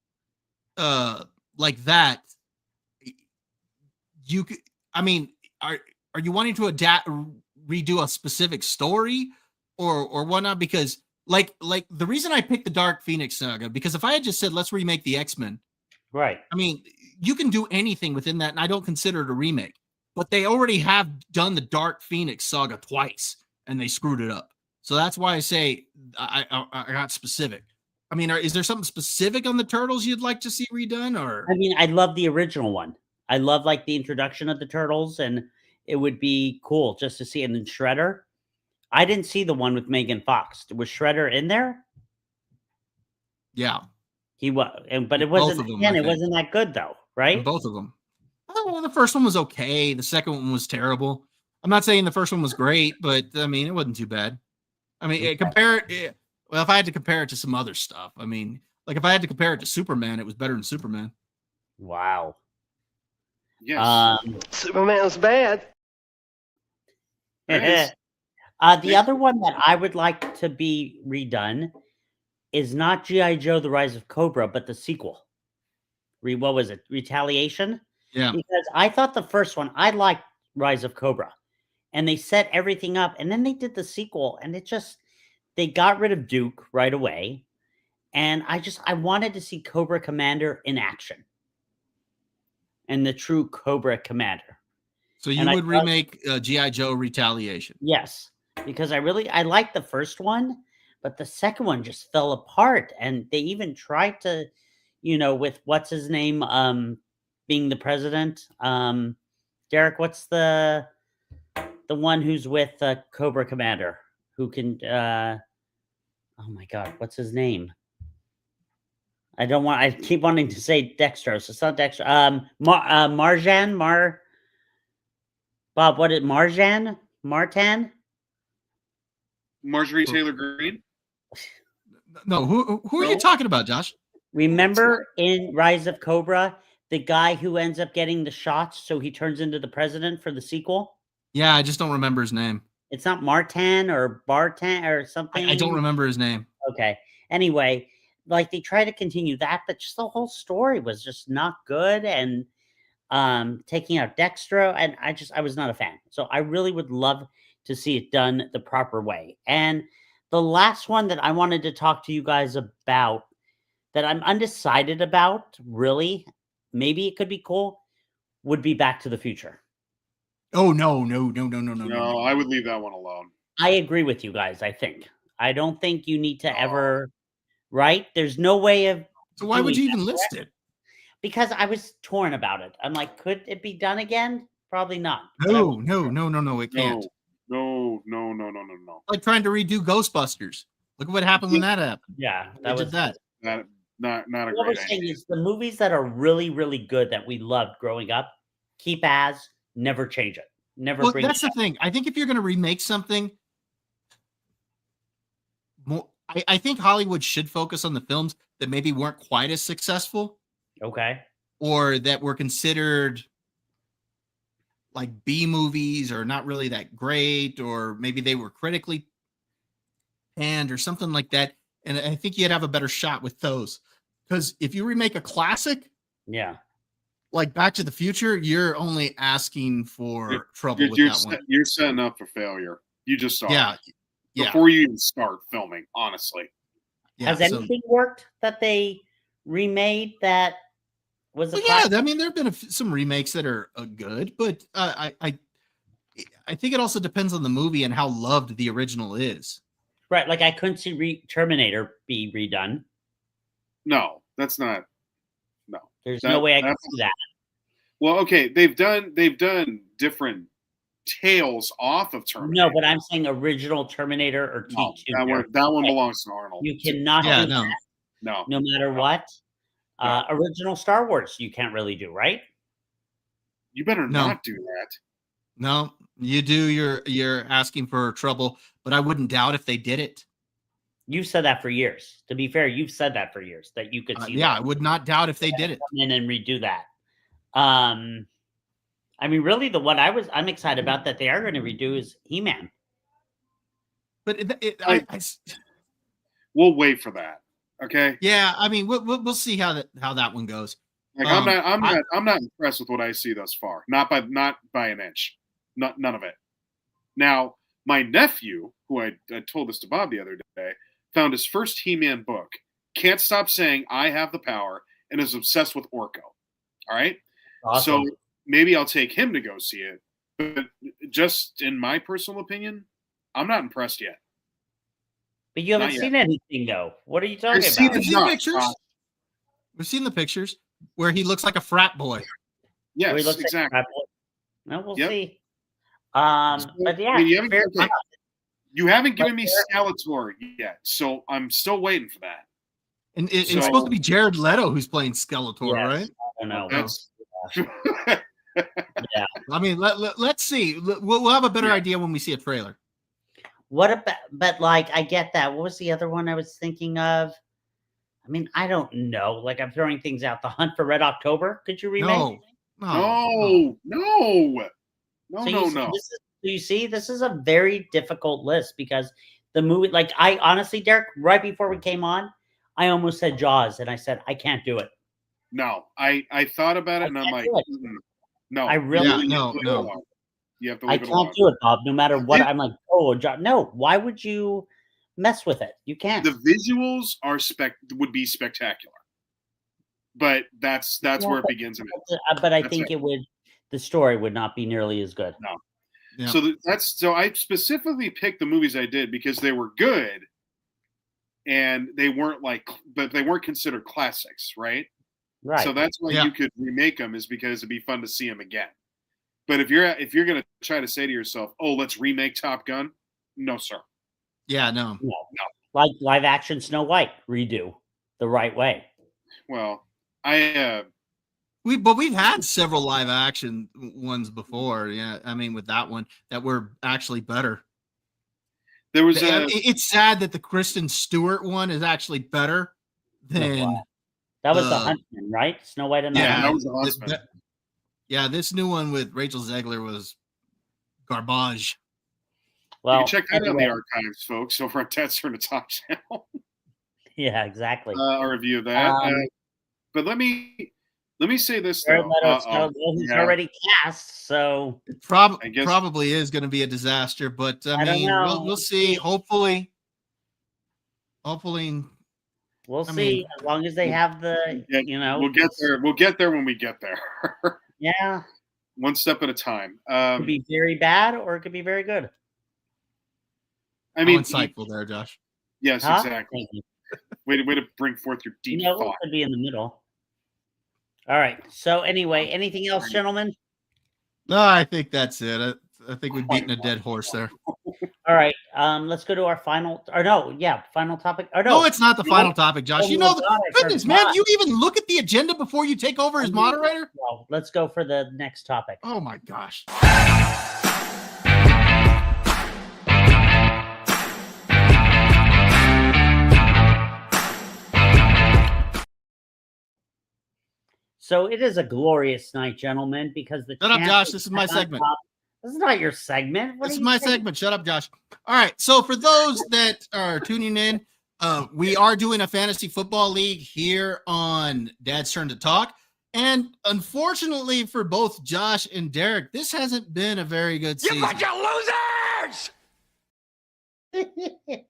like that, you could. I mean, are you wanting to redo a specific story or whatnot? Because like the reason I picked the Dark Phoenix saga, because if I had just said let's remake the X-Men, right? I mean, you can do anything within that, and I don't consider it a remake. But they already have done the Dark Phoenix saga twice, and they screwed it up. So that's why I say I got specific. I mean, is there something specific on the Turtles you'd like to see redone? Or I mean, I love the original one. I love like the introduction of the Turtles, and it would be cool just to see. And then Shredder. I didn't see the one with Megan Fox. Was Shredder in there? Yeah, he was, but it wasn't. Them, again, it wasn't that good though, right? And both of them. Oh, the first one was okay. The second one was terrible. I'm not saying the first one was great, but I mean, it wasn't too bad. I mean, well, if I had to compare it to some other stuff, I mean, like if I had to compare it to Superman, it was better than Superman. Wow. Yes. Superman's bad. The other one that I would like to be redone is not G.I. Joe: The Rise of Cobra, but the sequel. What was it? Retaliation? Yeah. Because I thought the first one, I liked Rise of Cobra. And they set everything up. And then they did the sequel. And they got rid of Duke right away. And I wanted to see Cobra Commander in action. And the true Cobra Commander. So you would remake G.I. Joe Retaliation? Yes. Because I liked the first one. But the second one just fell apart. And they even tried to, with what's his name, being the president. Derek, what's the one who's with Cobra Commander who can oh my god, what's his name? I keep wanting to say Dextrose. It's not Dextrose. Marjan. Bob, what is Marjan? Martan? Marjorie Taylor Greene? No, who are you talking about, Josh? Remember in Rise of Cobra, the guy who ends up getting the shots, so he turns into the president for the sequel? Yeah, I just don't remember his name. It's not Martan or Bartan or something? I don't remember his name. Okay. Anyway, like they try to continue that, but just the whole story was just not good. And taking out Dextro, and I was not a fan. So I really would love to see it done the proper way. And the last one that I wanted to talk to you guys about that I'm undecided about, really, maybe it could be cool, would be Back to the Future. Oh, no. No, I would leave that one alone. I agree with you guys, I think. I don't think you need to ever, right? There's no way of. So why would you even list it? Because I was torn about it. I'm like, could it be done again? Probably not. No, it can't. No. Like trying to redo Ghostbusters. Look at what happened when that happened. Yeah, that was that. Not a what we're great saying idea. is the movies that are really, really good that we loved growing up, keep as, never change it. Never bring that's the thing. I think if you're going to remake something, I think Hollywood should focus on the films that maybe weren't quite as successful. Okay. Or that were considered like B movies or not really that great, or maybe they were critically hand or something like that. And I think you'd have a better shot with those. Because if you remake a classic, Yeah. like Back to the Future, you're only asking for trouble with You're, that one. you're setting up for failure. You just are. Yeah. Yeah. Before you even start filming, honestly. Yeah, Has anything worked that they remade that was a well, classic? yeah, I mean, there have been some remakes that are good, but I think it also depends on the movie and how loved the original is. Right, like I couldn't see Terminator be redone. No, that's not. No, there's no way I can see that. Well, okay, they've done different tales off of Terminator. No, but I'm saying original Terminator or T2. No, that one belongs to Arnold. You cannot do that. No. No matter what. Original Star Wars, you can't really do, right? You better not do that. No, you do. You're asking for trouble, but I wouldn't doubt if they did it. You've said that for years. To be fair, you've said that for years that you could see. Yeah, I would not doubt if they did it. Come in and redo that. I mean, really, the one I'm excited about that they are going to redo is He-Man. But we'll wait for that. Okay. Yeah, I mean, we'll see how that one goes. Like I'm not impressed with what I see thus far. Not by an inch. None of it. Now, my nephew, who I told this to Bob the other day, found his first He-Man book. Can't stop saying I have the power and is obsessed with Orko. All right. Awesome. So maybe I'll take him to go see it. But just in my personal opinion, I'm not impressed yet. But you haven't seen anything, though. What are you talking about? We've seen pictures. We've seen the pictures where he looks like a frat boy. Yes, exactly. No, we'll see. But yeah, you haven't given me Skeletor yet, so I'm still waiting for that. And it's supposed to be Jared Leto who's playing Skeletor, right? I don't know. Yeah. I mean, let's see. We'll have a better idea when we see a trailer. What about? But like, I get that. What was the other one I was thinking of? I mean, I don't know. Like, I'm throwing things out. The Hunt for Red October. Could you remake? No. You see, this is a very difficult list because the movie, like, I honestly, Derek, right before we came on, I almost said Jaws, and I said I can't do it. No, I thought about it, and I'm like, no, I really no. You have to. I can't do it, Bob. No matter what, I'm like, oh, no. Why would you mess with it? You can't. The visuals would be spectacular, but that's where it begins. But I think the story would not be nearly as good. No. Yeah. So I specifically picked the movies I did because they were good, and they weren't but they weren't considered classics, right? Right. So that's why you could remake them, is because it'd be fun to see them again. But if you're gonna try to say to yourself, "Oh, let's remake Top Gun," no, sir. Yeah, no. Like live action Snow White redo the right way. Well, we've had several live action ones before. Yeah, I mean, with that one that were actually better. There was it's sad that the Kristen Stewart one is actually better than that was the Huntsman, right? Snow White and the Huntsman. That was the Huntsman. Yeah, this new one with Rachel Zegler was garbage. Well, you can check that out in the archives, folks, over at Dad's Turn to Talk channel. Yeah, exactly. A review of that. But let me say this though. He's already cast, so it probably is going to be a disaster. But I mean, we'll see. Hopefully. We'll see. As long as they have the, we'll get there. We'll get there when we get there. Yeah. One step at a time. It could be very bad or it could be very good. I mean, insightful there, Josh. Yes, exactly. Way to bring forth your deep thought. It could be in the middle. All right. So anyway, anything else, gentlemen? No, I think that's it. I think we've beaten a dead horse there. All right. Let's go to our final topic. No, it's not the final topic, Josh. Goodness, man, you even look at the agenda before you take over as moderator? Well, let's go for the next topic. Oh my gosh. So it is a glorious night, gentlemen, because Shut up, Josh. This is my segment. This is not your segment. What This are is you my saying? segment. Shut up, Josh. All right. So for those that are tuning in, we are doing a fantasy football league here on Dad's Turn to Talk. And unfortunately for both Josh and Derek, this hasn't been a very good season. You bunch of losers!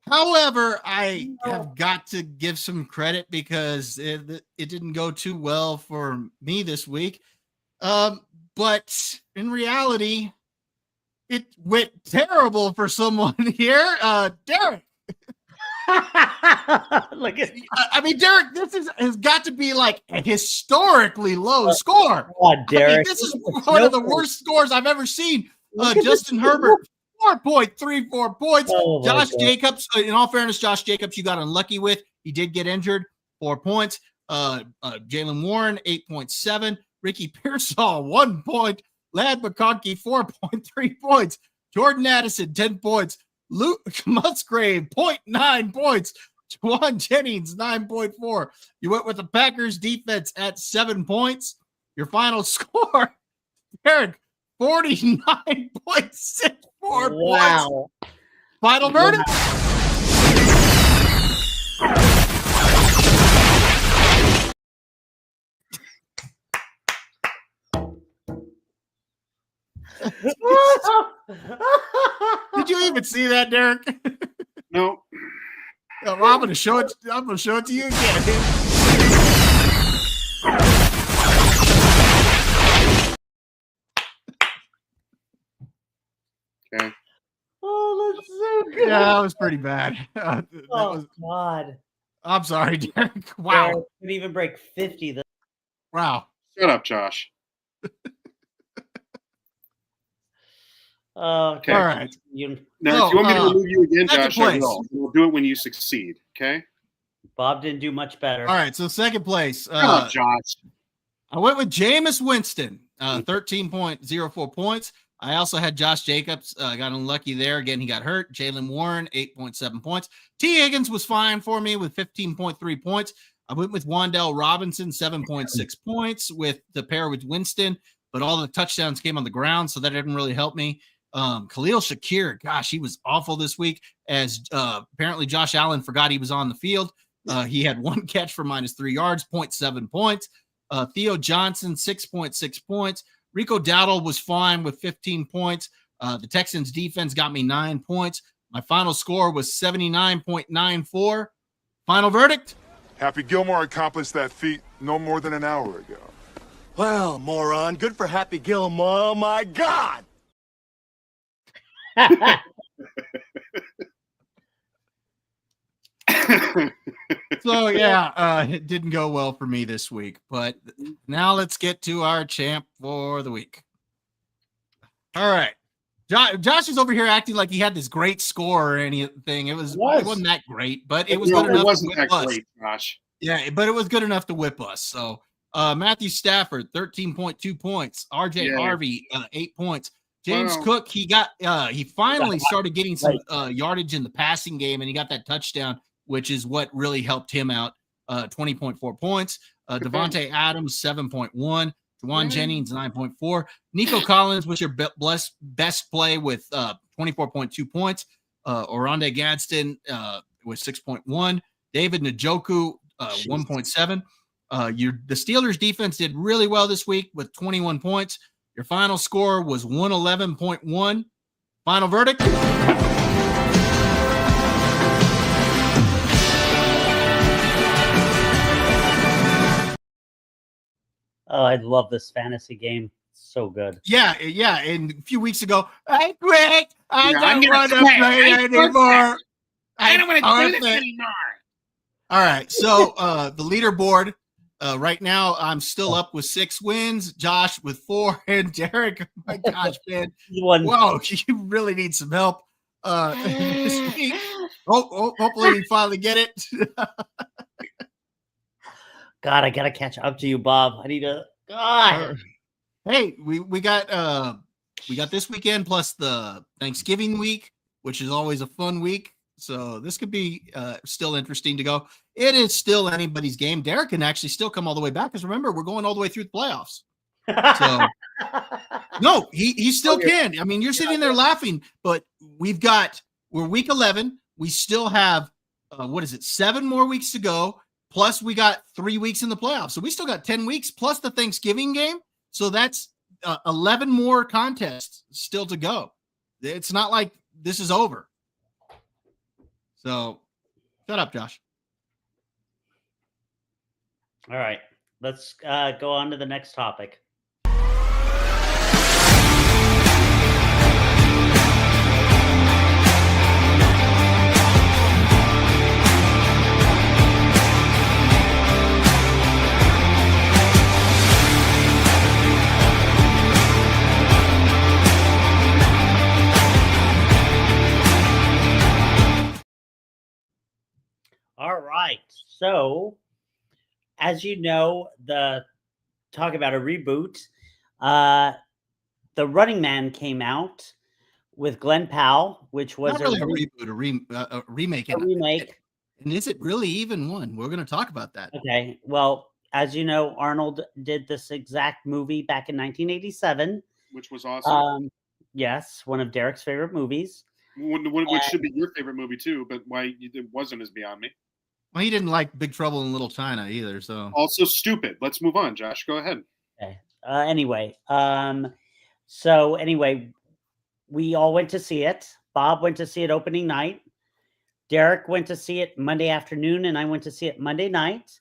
However, I have got to give some credit because it didn't go too well for me this week. But in reality, it went terrible for someone here. Derek. Look at I mean, Derek, has got to be like a historically low score. God, Derek. I mean, this is one of the worst scores I've ever seen. Justin Herbert, 4.34 points. Oh, Josh Jacobs, in all fairness, Josh Jacobs, you got unlucky with. He did get injured, 4 points. Jalen Warren, 8.7. Ricky Pearsall, 1 point. Ladd McConkey, 4.3 points. Jordan Addison, 10 points. Luke Musgrave, 0.9 points. Juwan Jennings, 9.4. You went with the Packers defense at 7 points. Your final score, Eric, 49.64 points. Final verdict. Did you even see that, Derek? No. I'm going to show it. I'm going to show it to you again. Okay. Oh, that's so good. Yeah, that was pretty bad. God. I'm sorry, Derek. Wow. Derek could even break 50. Wow. Shut up, Josh. Okay. All right. Now, if you want me to remove you again, second Josh, I place. will. We'll do it when you succeed. Okay. Bob didn't do much better. All right. So second place. Shut up, Josh. I went with Jameis Winston, 13.04 points. I also had Josh Jacobs. Got unlucky there. Again, he got hurt. Jalen Warren, 8.7 points. T. Higgins was fine for me with 15.3 points. I went with Wan'Dale Robinson, 7.6 points with the pair with Winston, but all the touchdowns came on the ground, so that didn't really help me. Khalil Shakir, gosh, he was awful this week as apparently Josh Allen forgot he was on the field. He had 1 catch for -3 yards, 0.7 points. Theo Johnson, 6.6 points. Rico Dowdle was fine with 15 points. The Texans defense got me 9 points. My final score was 79.94. Final verdict? Happy Gilmore accomplished that feat no more than an hour ago. Well, moron, good for Happy Gilmore. Oh, my God! So, yeah, it didn't go well for me this week. But now let's get to our champ for the week. All right. Josh is over here acting like he had this great score or anything. It wasn't that great, but it was good enough. It wasn't to whip that us. great, Josh. Yeah, but it was good enough to whip us. So Matthew Stafford, 13.2 points. RJ Harvey, 8 points. James Cook, he finally started getting some yardage in the passing game, and he got that touchdown, which is what really helped him out. 20.4 points. Devontae Adams, 7.1. Juwan Jennings, 9.4. Nico Collins was your best play with 24.2 points. Oronde Gadsden with 6.1. David Njoku, 1.7. The Steelers defense did really well this week with 21 points. Your final score was 111.1. Final verdict? Oh, I love this fantasy game. It's so good. Yeah. And a few weeks ago, I quit. I I'm don't gonna want to quit. play I anymore. I don't want to do this quit. anymore. All right. So the leaderboard right now, I'm still up with 6 wins. Josh with 4, and Derek. Oh my gosh, man! Whoa, you really need some help this week. Hopefully, we finally get it. God, I gotta catch up to you, Bob. I need to. God. Hey, we got this weekend plus the Thanksgiving week, which is always a fun week. So this could be still interesting to go. It is still anybody's game. Derek can actually still come all the way back because remember, we're going all the way through the playoffs. So No, he still you're- can. I mean, you're sitting there laughing, but we're week 11. We still have, 7 more weeks to go. Plus, we got 3 weeks in the playoffs. So we still got 10 weeks plus the Thanksgiving game. So that's 11 more contests still to go. It's not like this is over. So shut up, Josh. All right. Let's go on to the next topic. All right. So, as you know, talk about a reboot. The Running Man came out with Glenn Powell, which was Not really a reboot, a remake. a remake. And is it really even one? We're going to talk about that. Okay. Well, as you know, Arnold did this exact movie back in 1987. which was awesome. Yes, one of Derek's favorite movies. Which should be your favorite movie too, but why it wasn't is beyond me. Well, he didn't like Big Trouble in Little China either. So Also stupid. Let's move on, Josh. Go ahead. Okay. Anyway, we all went to see it. Bob went to see it opening night. Derek went to see it Monday afternoon, and I went to see it Monday night.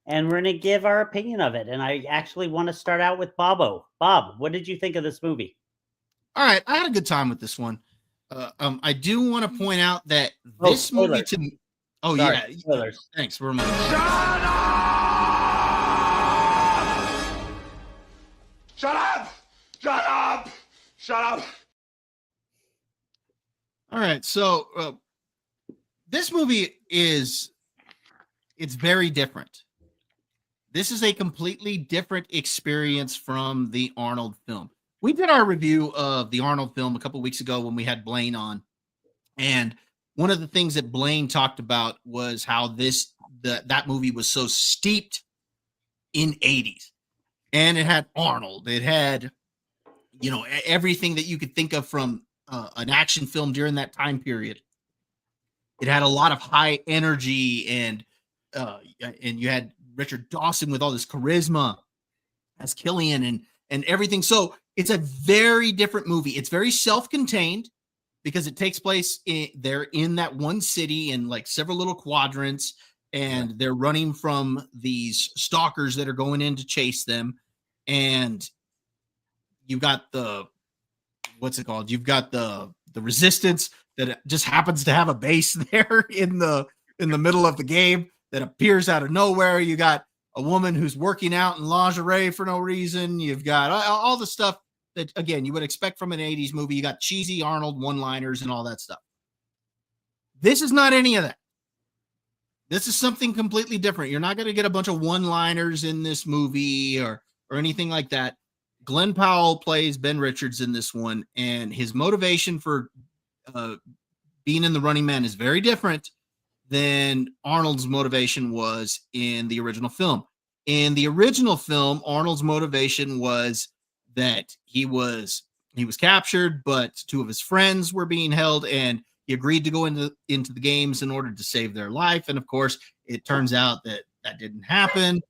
And we're going to give our opinion of it. And I actually want to start out with Bobo. Bob, what did you think of this movie? all right, I had a good time with this one. I do want to point out that this movie spoilers. to me. Oh Sorry, yeah, spoilers. thanks for reminding me. Shut up! Shut up! Shut up! All right, so this movie it's very different. This is a completely different experience from the Arnold film. We did our review of the Arnold film a couple weeks ago when we had Blaine on, and one of the things that Blaine talked about was how that movie was so steeped in 80s, and it had Arnold, it had everything that you could think of from an action film during that time period. It had a lot of high energy, and you had Richard Dawson with all this charisma as Killian and everything. So it's a very different movie. It's very self-contained because it takes place in that one city in like several little quadrants, and they're running from these stalkers that are going in to chase them. And you've got you've got the resistance that just happens to have a base there in the middle of the game that appears out of nowhere. You got a woman who's working out in lingerie for no reason. You've got all the stuff that, again, you would expect from an 80s movie. You got cheesy Arnold one-liners and all that stuff. This is not any of that. This is something completely different. You're not going to get a bunch of one-liners in this movie or anything like that. Glenn Powell plays Ben Richards in this one, and his motivation for being in The Running Man is very different than Arnold's motivation was in the original film. In the original film, Arnold's motivation was that he was captured, but 2 of his friends were being held, and he agreed to go into the games in order to save their life. And of course, it turns out that didn't happen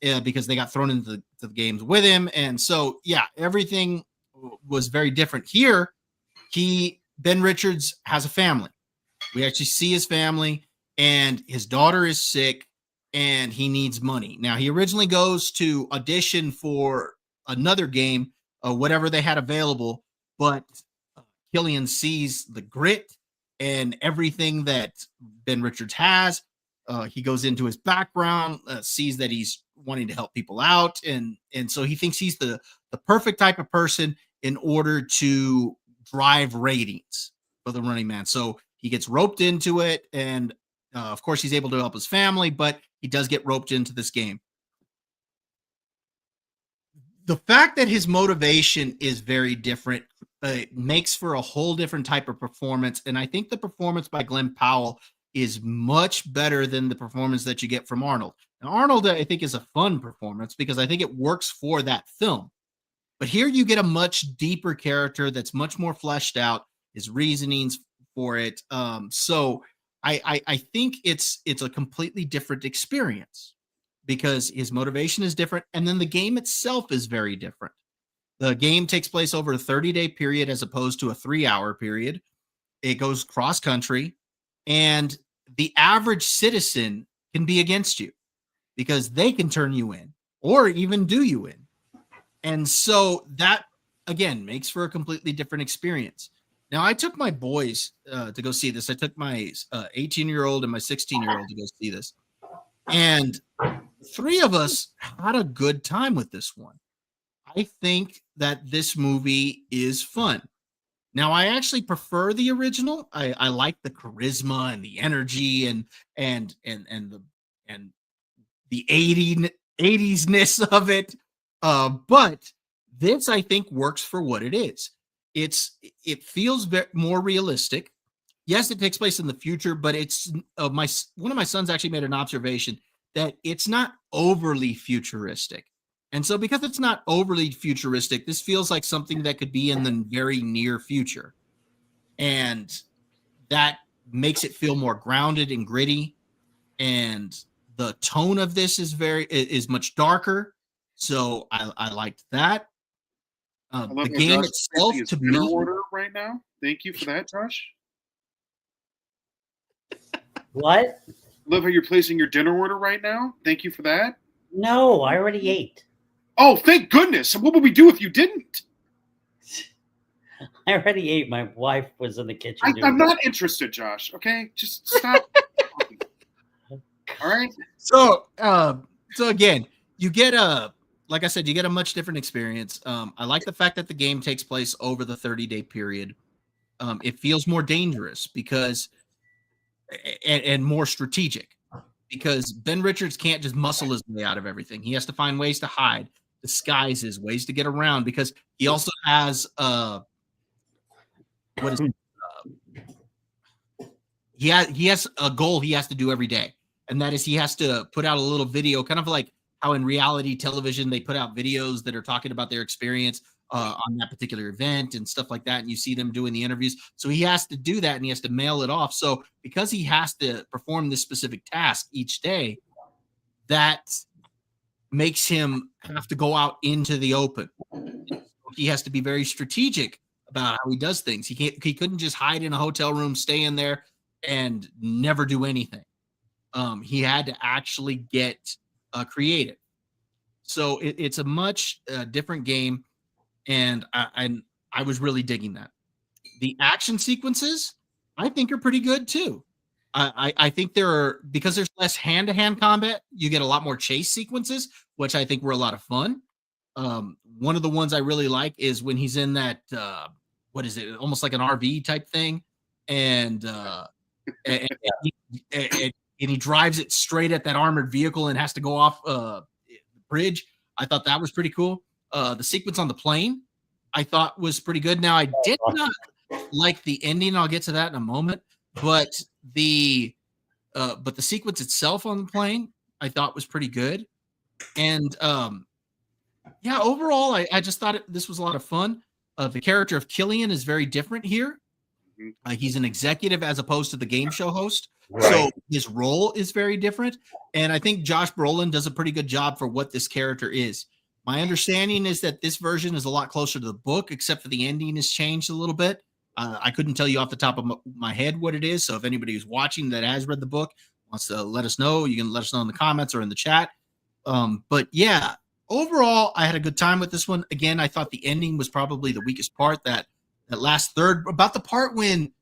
because they got thrown into the games with him. And so, yeah, everything was very different here. Ben Richards has a family. We actually see his family, and his daughter is sick, and he needs money. Now, he originally goes to audition for another game, whatever they had available, but Killian sees the grit and everything that Ben Richards has. He goes into his background, sees that he's wanting to help people out, and so he thinks he's the perfect type of person in order to drive ratings for The Running Man. So he gets roped into it, and of course he's able to help his family, but he does get roped into this game. The fact that his motivation is very different makes for a whole different type of performance, and I think the performance by Glenn Powell is much better than the performance that you get from Arnold. Now, Arnold, I think, is a fun performance because I think it works for that film. But here you get a much deeper character that's much more fleshed out, his reasonings for it. So I think it's a completely different experience because his motivation is different, and then the game itself is very different. The game takes place over a 30-day period as opposed to a 3-hour period. It goes cross country, and the average citizen can be against you because they can turn you in or even do you in. And so that, again, makes for a completely different experience. Now, I took my boys to go see this. I took my 18-year-old and my 16-year-old to go see this. And 3 of us had a good time with this one. I think that this movie is fun. Now, I actually prefer the original. I like the charisma and the energy and the 80s-ness of it. But this, I think, works for what it is. It feels more realistic. Yes, it takes place in the future, but it's one of my sons actually made an observation that it's not overly futuristic. And so because it's not overly futuristic, this feels like something that could be in the very near future. And that makes it feel more grounded and gritty. And the tone of this is much darker. So I liked that. The game itself, to dinner me, order right now. Thank you for that, Josh. What? Love how you're placing your dinner order right now. Thank you for that. No, I already ate. Oh, thank goodness. What would we do if you didn't? I already ate. My wife was in the kitchen. I'm not interested, Josh. Okay, just stop. All right. So again, you get like I said, you get a much different experience. I like the fact that the game takes place over the 30-day period. It feels more dangerous because and more strategic because Ben Richards can't just muscle his way out of everything. He has to find ways to hide, disguises, ways to get around because he also has he has a goal he has to do every day, and that is he has to put out a little video, kind of like how in reality television they put out videos that are talking about their experience on that particular event and stuff like that, and you see them doing the interviews. So he has to do that, and he has to mail it off. So because he has to perform this specific task each day, that makes him have to go out into the open. He has to be very strategic about how he does things. He couldn't just hide in a hotel room, stay in there, and never do anything. He had to actually get creative. So it's a much different game, and I was really digging that. The action sequences, I think, are pretty good too. I think because there's less hand-to-hand combat, you get a lot more chase sequences, which I think were a lot of fun. One of the ones I really like is when he's in that what is it, almost like an RV type thing, and he drives it straight at that armored vehicle and has to go off the bridge. I thought that was pretty cool. The sequence on the plane, I thought was pretty good. Now, I did not like the ending. I'll get to that in a moment. But the sequence itself on the plane, I thought was pretty good. And yeah, overall, I just thought this was a lot of fun. The character of Killian is very different here. He's an executive as opposed to the game show host. Right. So his role is very different. And I think Josh Brolin does a pretty good job for what this character is. My understanding is that this version is a lot closer to the book, except for the ending has changed a little bit. I couldn't tell you off the top of my head what it is. So if anybody who's watching that has read the book wants to let us know, you can let us know in the comments or in the chat. But yeah, overall, I had a good time with this one. Again, I thought the ending was probably the weakest part, that last third, about the part when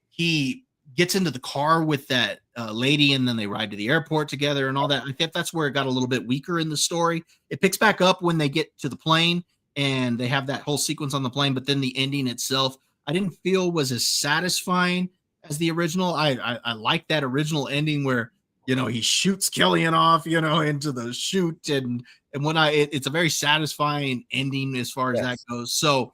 he gets into the car with that lady and then they ride to the airport together and all that. I think that's where it got a little bit weaker in the story. It picks back up when they get to the plane and they have that whole sequence on the plane, but then the ending itself, I didn't feel was as satisfying as the original. I like that original ending where, he shoots Killian off, into the chute and when it's a very satisfying ending as far as that goes. So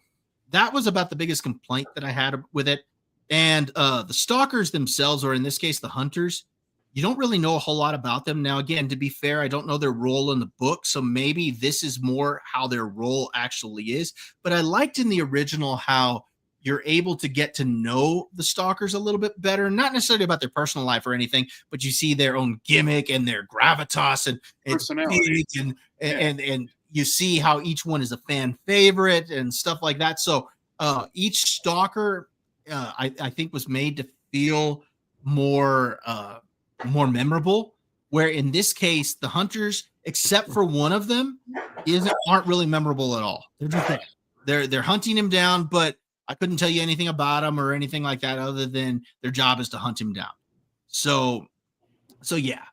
that was about the biggest complaint that I had with it. And the stalkers themselves, or in this case, the hunters, You don't really know a whole lot about them. Now, again, to be fair, I don't know their role in the book, so maybe this is more how their role actually is. But I liked in the original how you're able to get to know the stalkers a little bit better, not necessarily about their personal life or anything, but you see their own gimmick and their gravitas and Personality. and you see how each one is a fan favorite and stuff like that. So each stalker, I think, was made to feel more memorable. Where in this case, the hunters, except for one of them, aren't really memorable at all. They're just there. They're hunting him down, but I couldn't tell you anything about him or anything like that, other than their job is to hunt him down. So yeah,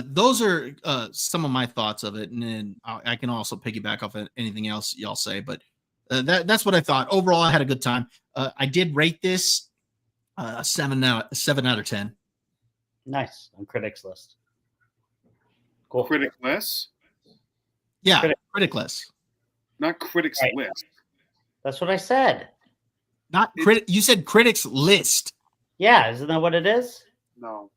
those are some of my thoughts of it, and then I can also piggyback off of anything else y'all say. But that's what I thought. Overall, I had a good time. I did rate this 7 out of 10. Nice on critics list. Cool. Critic list? Yeah, critic list. Not critics Right. list. That's what I said. Not critic. You said critics list. Yeah, isn't that what it is? No.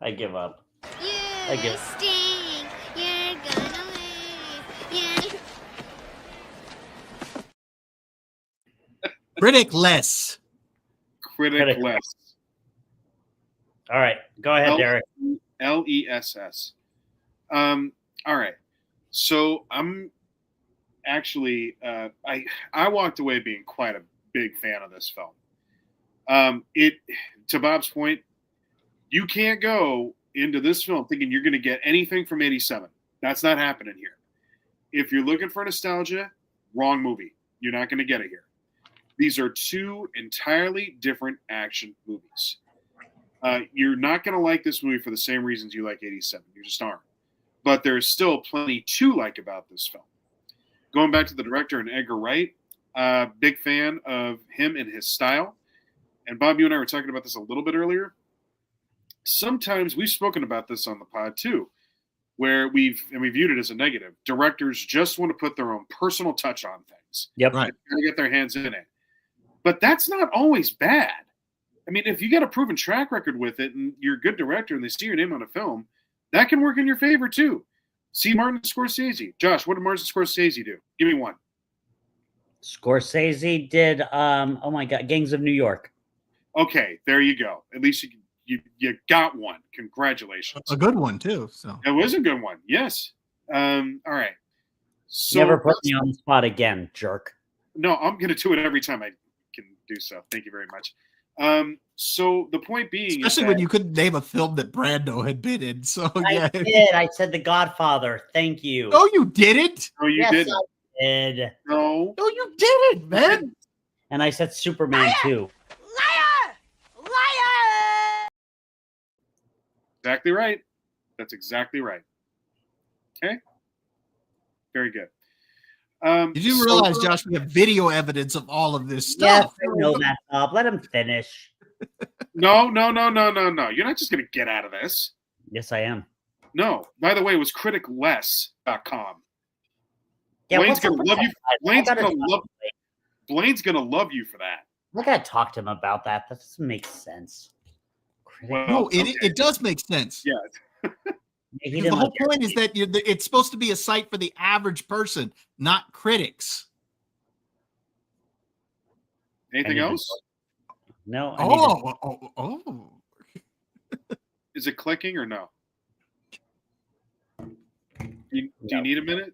I give up. You I give- stink. You're gonna lose. Yeah. Critic less. Critic list. All right, go ahead, Derek. LESS. All right. So I'm actually I walked away being quite a big fan of this film. It, to Bob's point, you can't go into this film thinking you're going to get anything from 87. That's not happening here. If you're looking for nostalgia, wrong movie. You're not going to get it here. These are two entirely different action movies. You're not going to like this movie for the same reasons you like 87. You just aren't. But there's still plenty to like about this film. Going back to the director and Edgar Wright, big fan of him and his style. And Bob, you and I were talking about this a little bit earlier. Sometimes we've spoken about this on the pod too, where we viewed it as a negative. Directors just want to put their own personal touch on things. Yep. Right. To get their hands in it. But that's not always bad. I mean, if you got a proven track record with it and you're a good director and they see your name on a film, that can work in your favor too. See Martin Scorsese. Josh, what did Martin Scorsese do? Give me one. Scorsese did oh my god, Gangs of New York. Okay, there you go. At least you got one. Congratulations. A good one too. So It was a good one. Yes. All right. So Never put me on the spot again, jerk. No, I'm going to do it every time I can do so. Thank you very much. So the point being, especially when you couldn't name a film that Brando had been in. So yeah, I did. I said The Godfather. Thank you. no, you didn't. No, you Yes, didn't. I did. No. No, you didn't, man. And I said Superman too. Liar! Liar! Exactly right. That's exactly right. Okay. Very good. Did you realize, Josh, we have video evidence of all of this Yes, stuff? I know that, Bob. Let him finish. No. You're not just going to get out of this. Yes, I am. No. By the way, it was criticless.com. Yeah, Blaine's what's up gonna with love that? you. I Blaine's gotta gonna talk love. to Blake. Blaine's gonna love you for that. I gotta talk to him about that. That doesn't make sense. Well, No, okay. it does make sense. Yeah. He Because didn't the whole like point is that it's supposed to be a site for the average person, not critics. Anything need to- else? No. I need to- Oh. Is it clicking or no? Do you No. need a minute?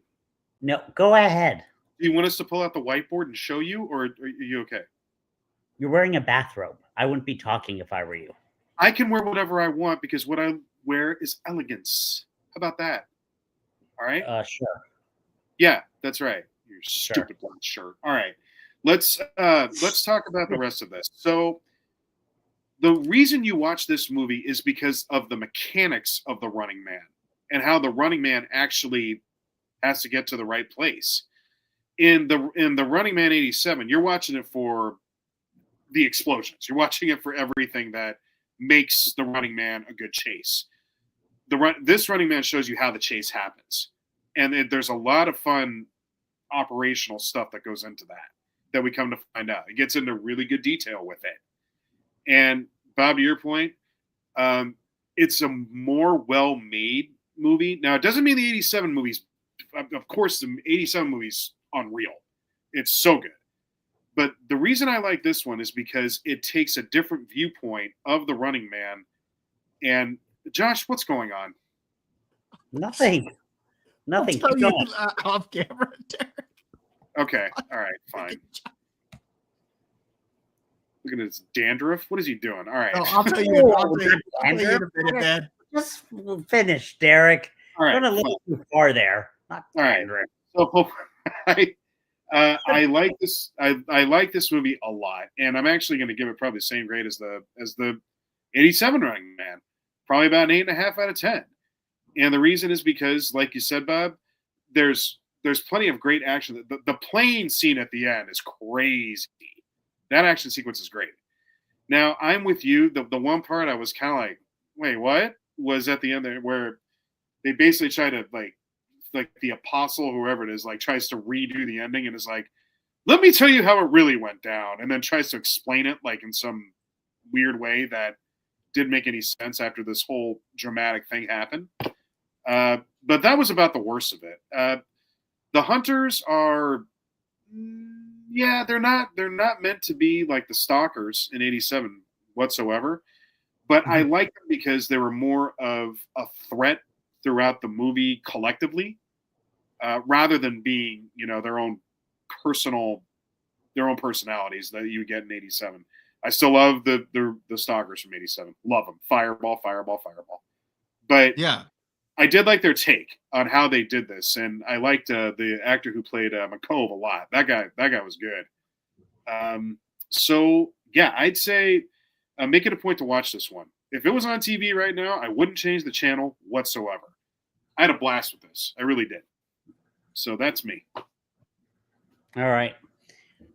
No, go ahead. Do you want us to pull out the whiteboard and show you, or are you okay? You're wearing a bathrobe. I wouldn't be talking if I were you. I can wear whatever I want because what I wear is elegance. How about that? All right. Sure. Yeah, that's right. Your Sure. stupid black shirt. All right. Let's talk about the rest of this. So the reason you watch this movie is because of the mechanics of the Running Man and how the Running Man actually has to get to the right place. In the Running Man 87, you're watching it for the explosions. You're watching it for everything that makes the Running Man a good chase. This Running Man shows you how the chase happens, and there's a lot of fun operational stuff that goes into that we come to find out. It gets into really good detail with it, and Bob, to your point, it's a more well-made movie. Now, it doesn't mean the 87 movies, of course, the 87 movies unreal. It's so good. But the reason I like this one is because it takes a different viewpoint of the Running Man. And Josh, what's going on? Nothing. I'll Nothing. tell Keep you going. off camera. Derek. Okay, all right, fine. Look at this dandruff. What is he doing? All right, No, I'll tell you. I'll tell you in a minute, man. Just finish, Derek. all right, Going a little too far there. Not All right. Andrew. So I like this. I like this movie a lot, and I'm actually going to give it probably the same grade as the 87 Running Man, probably about an 8.5 out of 10. And the reason is because, like you said, Bob, there's plenty of great action. The plane scene at the end is crazy. That action sequence is great. Now I'm with you. The one part I was kind of like, wait, what? Was at the end there where they basically try to like the apostle, whoever it is, like tries to redo the ending and is like, let me tell you how it really went down, and then tries to explain it like in some weird way that didn't make any sense after this whole dramatic thing happened. But that was about the worst of it. The hunters are, yeah, they're not meant to be like the stalkers in 87 whatsoever. But I like them because they were more of a threat throughout the movie collectively, rather than being, their own personalities that you get in 87. I still love the stalkers from 87. Love them. Fireball. But Yeah. I did like their take on how they did this, and I liked the actor who played McCove a lot. That guy was good. So yeah, I'd say make it a point to watch this one. If it was on TV right now, I wouldn't change the channel whatsoever. I had a blast with this. I really did. So that's me. All right.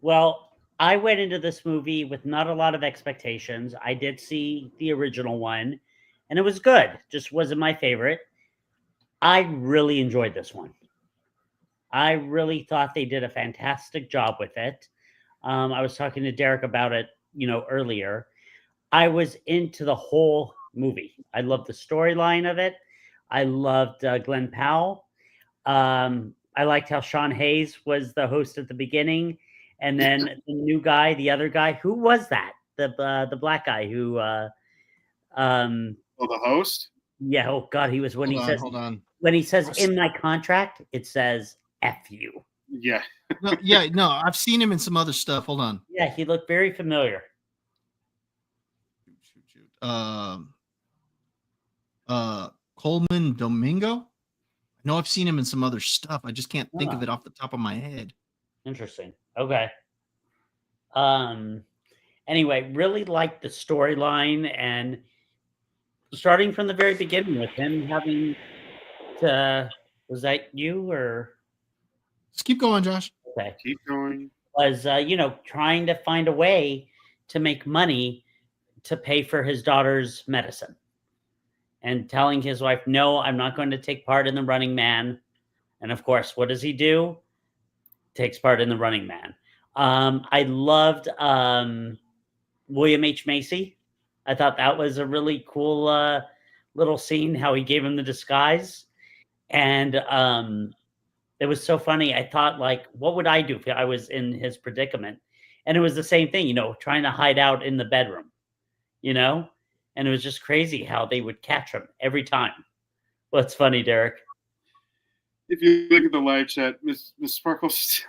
Well, I went into this movie with not a lot of expectations. I did see the original one, and it was good. Just wasn't my favorite. I really enjoyed this one. I really thought they did a fantastic job with it. I was talking to Derek about it, earlier. I was into the whole movie. I loved the storyline of it. I loved Glenn Powell. I liked how Sean Hayes was the host at the beginning, and then the new guy, the other guy, who was that? The black guy who, the host. Yeah. Oh God, he was when Hold on. when he says in my contract, it says F you. Yeah. No, I've seen him in some other stuff. Hold on. Yeah, he looked very familiar. Coleman Domingo. I know I've seen him in some other stuff. I just can't think of Ah. it off the top of my head. Interesting. Okay. Anyway, really liked the storyline, and starting from the very beginning with him having to, was that you or Just keep going, Josh. okay. Keep going. Was trying to find a way to make money to pay for his daughter's medicine, and telling his wife, no, I'm not going to take part in the Running Man. And of course, what does he do? Takes part in the Running Man. I loved William H. Macy. I thought that was a really cool little scene, how he gave him the disguise. And it was so funny. I thought, like, what would I do if I was in his predicament? And it was the same thing, trying to hide out in the bedroom, and it was just crazy how they would catch him every time. What's funny, Derek? If you look at the live chat, Miss Sparkles,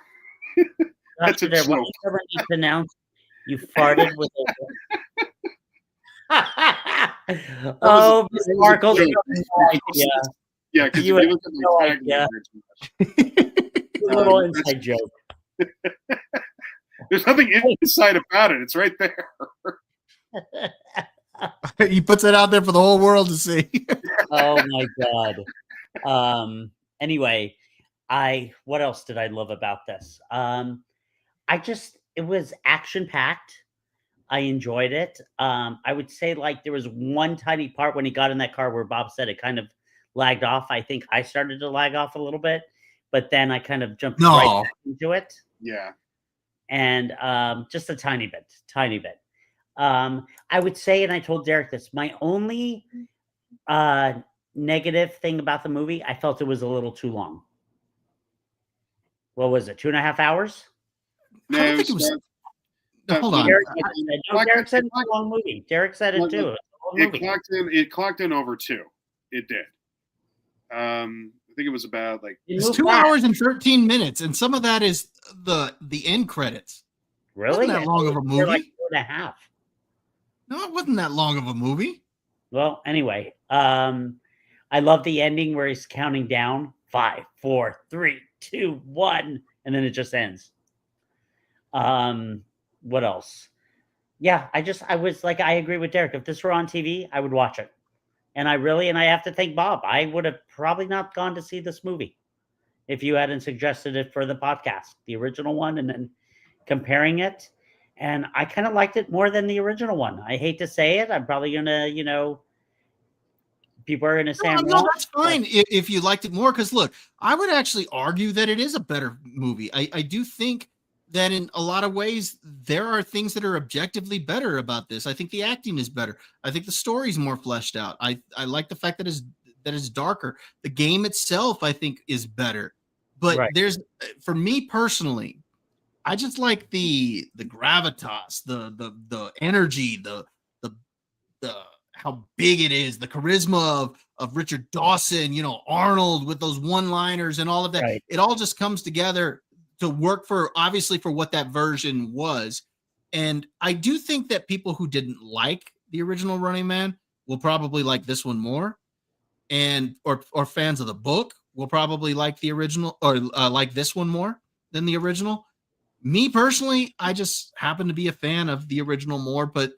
that's a There, why joke. you never need to announce you farted with a... Oh, Miss Sparkles. Yeah, because if You you had look at no the tag, idea. it's A little that's- inside joke. there's nothing inside about it. It's right there. He puts it out there for the whole world to see. Oh my God. Anyway, what else did I love about this? It was action packed. I enjoyed it. I would say, like, there was one tiny part when he got in that car where Bob said it kind of lagged off. I think I started to lag off a little bit, but then I kind of jumped right back into it. Yeah. And just a tiny bit. I would say, and I told Derek this, my only negative thing about the movie, I felt it was a little too long. What was it? 2.5 hours? I don't think it was. Hold on. Derek, Derek said it's a long movie. Derek said it too. It clocked in over 2. It did. I think it was about like it's 2 hours and 13 minutes, and some of that is the end credits. Really? Wasn't that long of a movie? Like 2.5. No, it wasn't that long of a movie. Well, anyway, I love the ending where he's counting down 5, 4, 3, 2, 1, and then it just ends. What else? Yeah, I was like, I agree with Derek. If this were on TV, I would watch it. And I have to thank Bob. I would have probably not gone to see this movie if you hadn't suggested it for the podcast, the original one, and then comparing it. And I kind of liked it more than the original one. I hate to say it. I'm probably gonna, people are gonna say I'm wrong. That's fine if you liked it more. Because look, I would actually argue that it is a better movie. I do think that in a lot of ways there are things that are objectively better about this. I think the acting is better. I think the story's more fleshed out. I like the fact that it's darker. The game itself, I think, is better. But there's, for me personally, I just like the gravitas, the energy, the how big it is, the charisma of Richard Dawson, Arnold with those one-liners and all of that. Right. It all just comes together to work for what that version was. And I do think that people who didn't like the original Running Man will probably like this one more. And or fans of the book will probably like the original or like this one more than the original. Me personally, I just happen to be a fan of the original more, but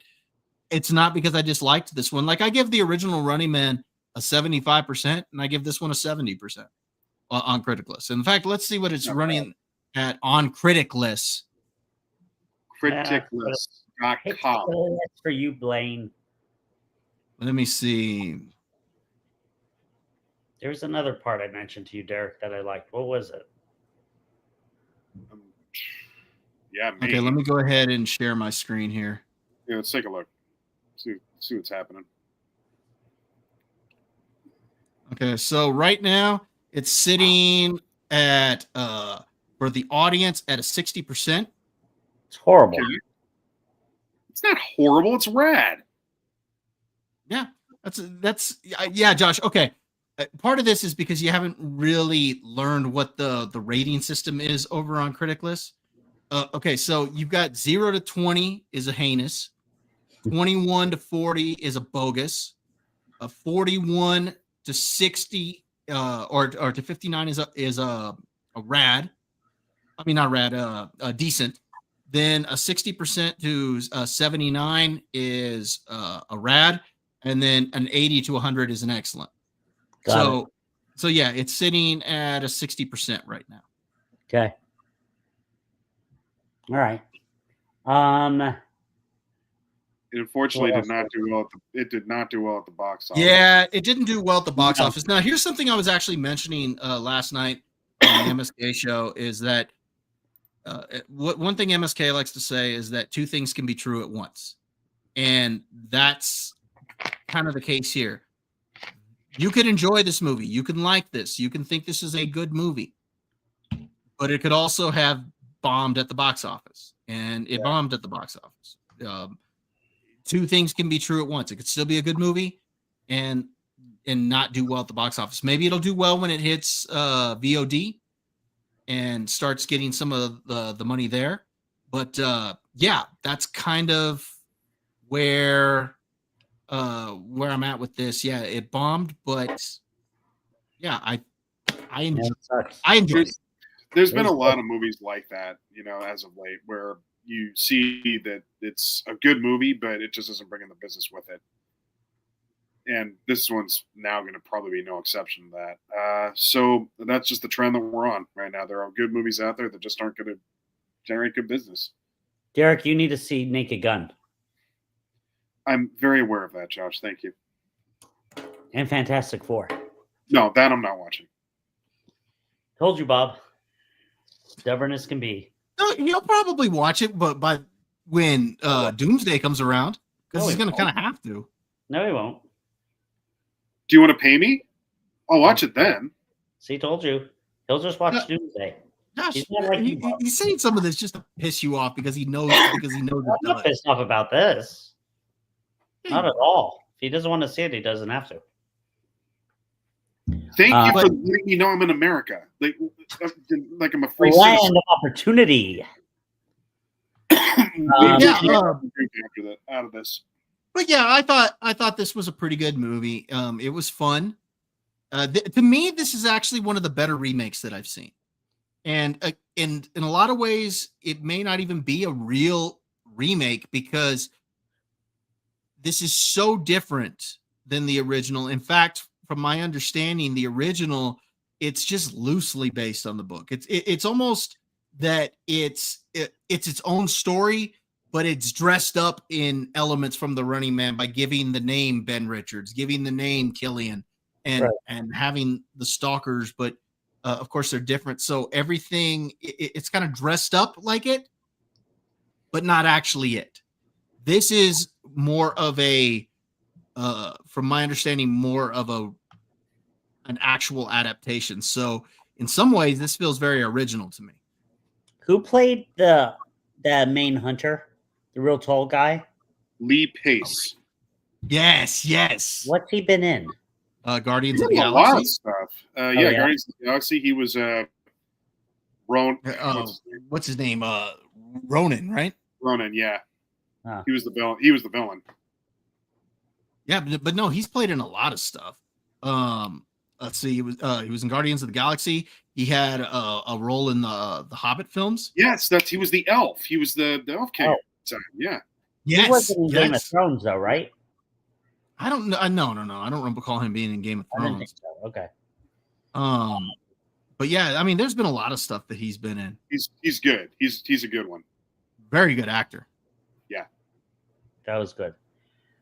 it's not because I disliked this one. Like I give the original Running Man a 75%, and I give this one a 70% on Criticless. In fact, let's see what it's running at on Criticless. Criticless.com. That's for you, Blaine. Let me see. There's another part I mentioned to you, Derek, that I liked. What was it? Yeah. Okay, let me go ahead and share my screen here. Yeah, let's take a look. See what's happening. Okay, so right now it's sitting at for the audience at a 60%. It's horrible. Okay. It's not horrible. It's rad. Yeah, that's yeah, Josh. Okay, part of this is because you haven't really learned what the rating system is over on Criticless. Okay, so you've got 0 to 20 is a heinous, 21 to 40 is a bogus, 41 to 60 or to 59 is a rad. I mean, not rad, decent. Then a 60% to 79 is a rad, and then an 80 to 100 is an excellent. So yeah, it's sitting at a 60% right now. Okay. All right. It unfortunately did not do well. It did not do well at the box office. Yeah, it didn't do well at the box office. Now, here's something I was actually mentioning last night on the MSK show is that one thing MSK likes to say is that two things can be true at once. And that's kind of the case here. You could enjoy this movie. You can like this. You can think this is a good movie. But it could also have bombed at the box office. And it bombed at the box office. Two things can be true at once. It could still be a good movie and not do well at the box office. Maybe it'll do well when it hits VOD and starts getting some of the money there. But yeah, that's kind of where I'm at with this. Yeah, it bombed, but yeah, I enjoyed it. There's been a lot of movies like that, as of late, where you see that it's a good movie, but it just isn't bringing the business with it. And this one's now going to probably be no exception to that. So that's just the trend that we're on right now. There are good movies out there that just aren't going to generate good business. Derek, you need to see Naked Gun. I'm very aware of that, Josh. Thank you. And Fantastic Four. No, that I'm not watching. Told you, Bob. Stubborn as can be. No, he'll probably watch it, but when Doomsday comes around, because No, he's he going to won't. kind of have to. No, he won't. Do you want to pay me? I'll watch it then. See, told you. He'll just watch No. Doomsday. Gosh, He's not like you, Bob. he's saying some of this just to piss you off because he knows I'm it not does. pissed off about this. Yeah, Not you at all. If he doesn't want to see it, he doesn't have to. Thank you But- for letting me know I'm in America. Like I'm a free Land citizen. of opportunity. Yeah, Out of this. But yeah, I thought this was a pretty good movie. It was fun. To me, this is actually one of the better remakes that I've seen. And in a lot of ways, it may not even be a real remake because this is so different than the original. In fact, from my understanding, the original, it's just loosely based on the book. It's almost that it's its own story, but it's dressed up in elements from the Running Man by giving the name Ben Richards, giving the name Killian, and Right. and having the stalkers, but of course they're different. So everything it's kind of dressed up like it, but not actually it. This is more of a, from my understanding, more of an actual adaptation. So in some ways, this feels very original to me. Who played the main hunter? The real tall guy? Lee Pace. Yes. What's he been in? Guardians He's of the done a lot Galaxy. of stuff. yeah? Guardians of the Galaxy. He was Ronan. What's his name? Ronan, right? Ronan. Yeah, Huh. he was the villain. He was the villain. Yeah, but no, he's played in a lot of stuff. Let's see, he was in Guardians of the Galaxy. He had a role in the Hobbit films. Yes, he was the elf. He was the elf king. Oh. At the time. Yeah. He wasn't in Game of Thrones, though, right? I don't know. No. I don't recall him being in Game of I didn't think Thrones. so. Okay. But yeah, I mean, there's been a lot of stuff that he's been in. He's good. He's a good one. Very good actor. That was good.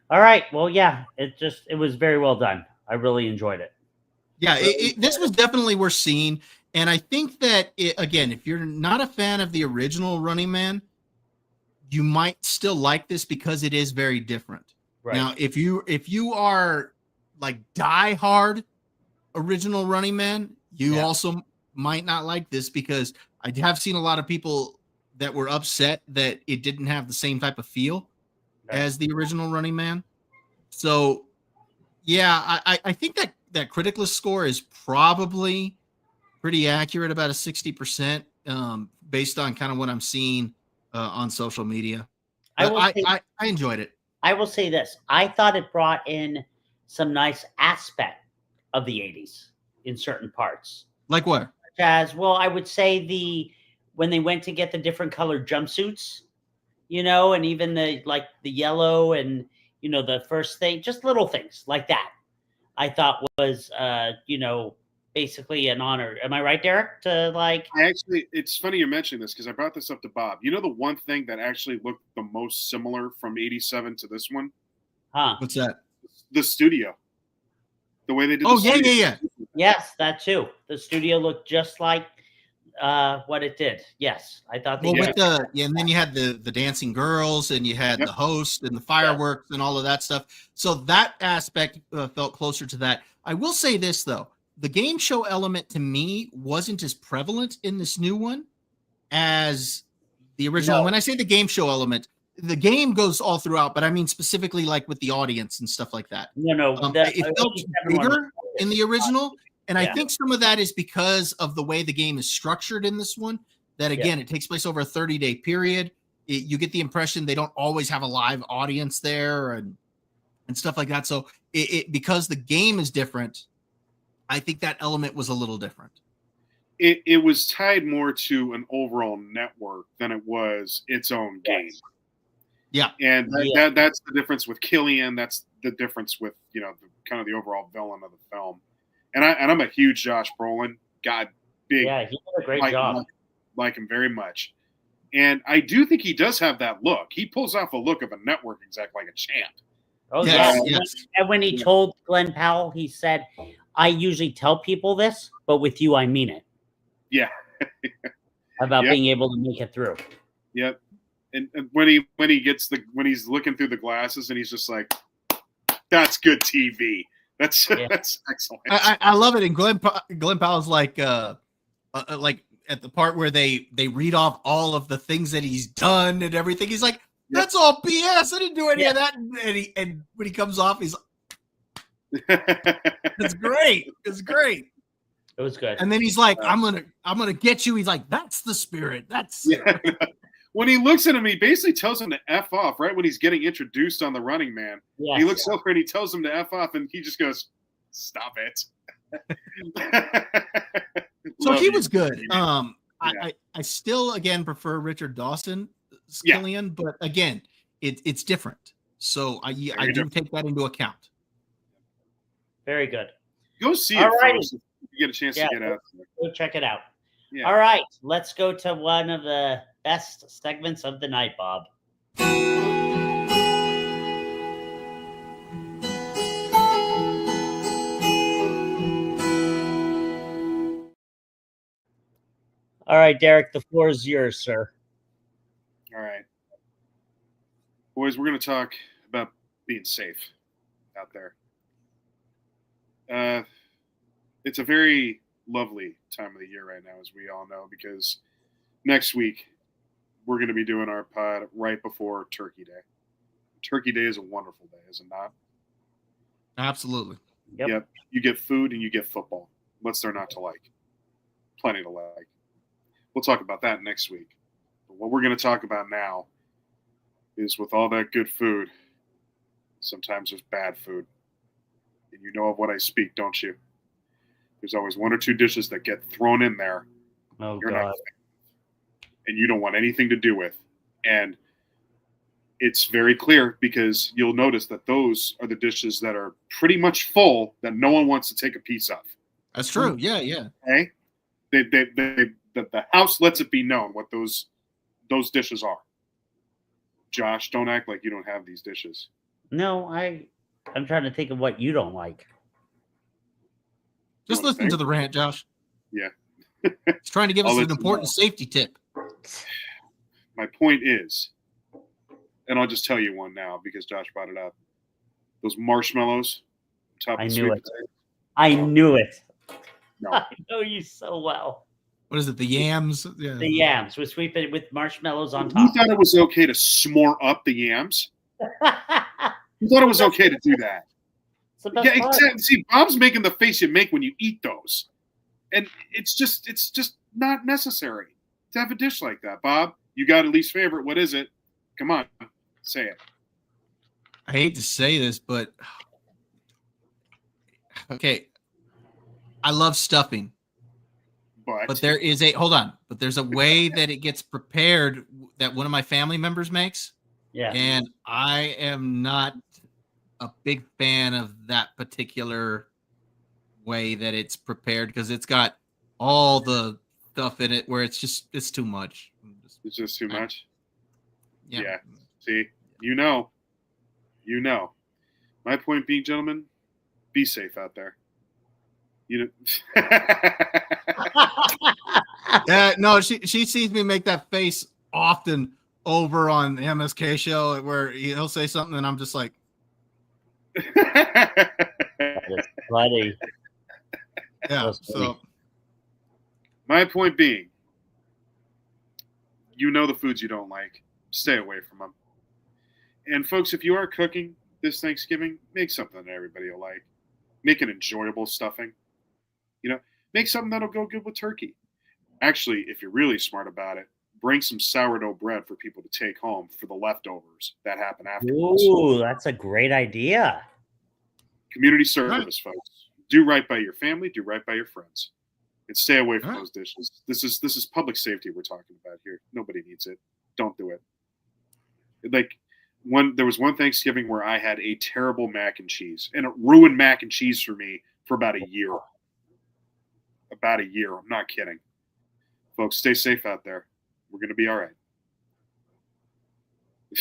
All right. Well, yeah, it was very well done. I really enjoyed it. Yeah, this was definitely worth seeing. And I think that, again, if you're not a fan of the original Running Man, you might still like this because it is very different. Right. Now, if you are like diehard original Running Man, you also might not like this because I have seen a lot of people that were upset that it didn't have the same type of feel as the original Running Man. So, yeah, I think that critical score is probably pretty accurate, about a 60%, based on kind of what I'm seeing on social media. I enjoyed it. I will say this. I thought it brought in some nice aspect of the 80s in certain parts. Like what? As well, I would say when they went to get the different colored jumpsuits, and even the yellow and the first thing, just little things like that. I thought was basically an honor. Am I right, Derek? It's funny you're mentioning this because I brought this up to Bob. You know the one thing that actually looked the most similar from '87 to this one? Huh? What's that? The studio. The way they did. Oh, yeah. Yes, that too. The studio looked just like what it did. Yes, I thought. Well, and then you had the dancing girls, and you had the host and the fireworks and all of that stuff. So that aspect felt closer to that. I will say this though: the game show element to me wasn't as prevalent in this new one as the original. No. When I say the game show element, the game goes all throughout, but I mean specifically like with the audience and stuff like that. No. It felt bigger in the original. And I Yeah. think some of that is because of the way the game is structured in this one, that again, it takes place over a 30-day period. You get the impression they don't always have a live audience there and stuff like that. So because the game is different, I think that element was a little different. It was tied more to an overall network than it was its own game. Yeah. And that's the difference with Killian. That's the difference with, kind of the overall villain of the film. And I'm a huge Josh Brolin. Big. Yeah, he did a great job. Like him very much. And I do think he does have that look. He pulls off a look of a network exec like a champ. Oh, Yes, yeah. yes. And when he told Glenn Powell, he said, I usually tell people this, but with you, I mean it. Yeah. About being able to make it through. Yep. And when he's looking through the glasses and he's just like, that's good TV. That's excellent. I love it. And Glenn Powell's like at the part where they read off all of the things that he's done and everything. He's like, that's all BS. I didn't do any of that. And when he comes off, he's it's great. It's great. It was good. And then he's like, I'm gonna get you. He's like, that's the spirit. That's when he looks at him, he basically tells him to F off, right? When he's getting introduced on the Running Man. Yes. He looks over and he tells him to F off, and he just goes, stop it. So he was good. I still again prefer Richard Dawson Killian, but again, it's different. So I do take that into account. Very good. Go see All it right. first if you get a chance to get out there. Go check it out. Yeah. All right, let's go to one of the best segments of the night, Bob. All right, Derek, the floor is yours, sir. All right. Boys, we're going to talk about being safe out there. It's a very lovely time of the year right now, as we all know, because next week we're going to be doing our pod right before Turkey Day. Turkey Day is a wonderful day, is it not? Absolutely. Yep. You get food and you get football. What's there not to like? Plenty to like. We'll talk about that next week. But what we're going to talk about now is with all that good food, sometimes there's bad food. And you know of what I speak, don't you? There's always one or two dishes that get thrown in there. Oh, you're God. not, and you don't want anything to do with. And it's very clear because you'll notice that those are the dishes that are pretty much full that no one wants to take a piece of. That's true. Yeah. Okay? The house lets it be known what those dishes are. Josh, don't act like you don't have these dishes. No, I'm trying to think of what you don't like. Just listen to the rant, Josh. Yeah. He's trying to give us I'll an let you important know. safety tip. My point is, and I'll just tell you one now because Josh brought it up. Those marshmallows, top I of knew sweet it. potato. I knew it. No. I know you so well. What is it? The yams? Yeah. The yams with with marshmallows on You top. thought it was okay to s'more up the yams? You thought it was okay to do that? It's the best Yeah, part. exactly. See, Bob's making the face you make when you eat those, and it's just not necessary to have a dish like that. Bob, you got a least favorite. What is it? Come on, say it. I hate to say this, but okay. I love stuffing, but there is but there's a way that it gets prepared that one of my family members makes. Yeah. And I am not a big fan of that particular way that it's prepared because it's got all the stuff in it where it's too much. It's just too much. Yeah. See, you know. My point being, gentlemen, be safe out there. You know. No, she sees me make that face often over on the MSK show where he'll say something and I'm just like, That is funny. yeah. That's funny. So My point being, you know the foods you don't like. Stay away from them. And folks, if you are cooking this Thanksgiving, make something that everybody will like. Make an enjoyable stuffing. Make something that'll go good with turkey. Actually, if you're really smart about it, bring some sourdough bread for people to take home for the leftovers that happen afterwards. Ooh, that's a great idea. Community service, folks. Do right by your family. Do right by your friends. And stay away from those dishes. This is public safety we're talking about here. Nobody needs it. Don't do it. There was one Thanksgiving where I had a terrible mac and cheese, and it ruined mac and cheese for me for about a year. I'm not kidding. Folks, stay safe out there. We're going to be all right.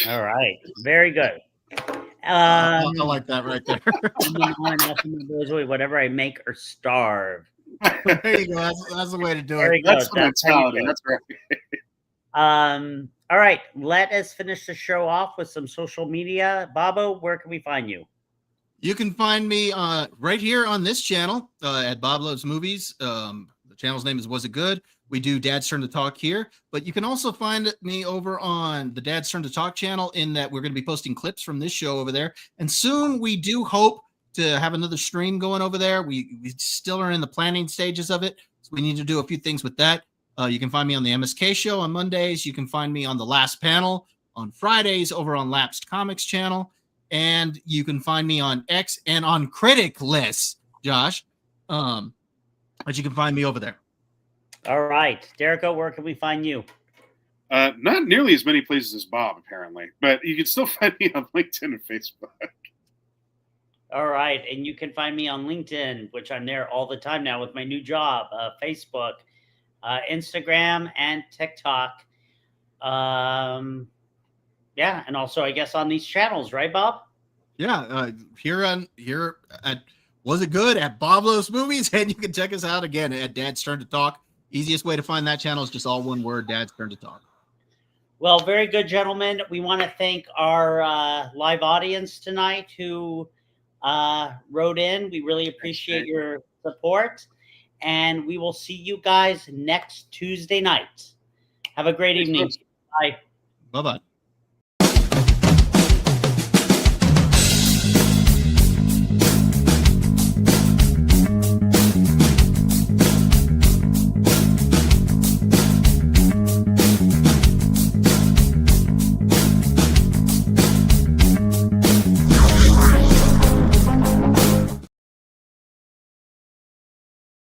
All right. Very good. I like that right there. Whatever I make or starve. There you go. That's the way to do There it. you go. That's the mentality. That's right. All right, let us finish the show off with some social media. Bobo, where can we find you? You can find me right here on this channel at Bob Loves Movies. The channel's name is Was It Good? We do Dad's Turn to Talk here, but you can also find me over on the Dad's Turn to Talk channel, in that we're going to be posting clips from this show over there. And soon we do hope to have another stream going over there. We still are in the planning stages of it, so we need to do a few things with that. You can find me on the MSK show on Mondays. You can find me on the Last Panel on Fridays over on Lapsed Comics channel. And you can find me on X and on Critic List, Josh. But you can find me over there. All right, Derico, where can we find you? Not nearly as many places as Bob, apparently, but you can still find me on LinkedIn and Facebook. All right, and you can find me on LinkedIn, which I'm there all the time now with my new job, Facebook, Instagram, and TikTok. Yeah, and also I guess on these channels, right, Bob? Yeah, here at Was It Good at Bob Loves Movies, and you can check us out again at Dad's Turn to Talk. Easiest way to find that channel is just all one word, Dad's Turn to Talk. Well, very good, gentlemen. We want to thank our live audience tonight who wrote in. We really appreciate your support, and we will see you guys next Tuesday night. Have a great evening. Bye. Bye-bye.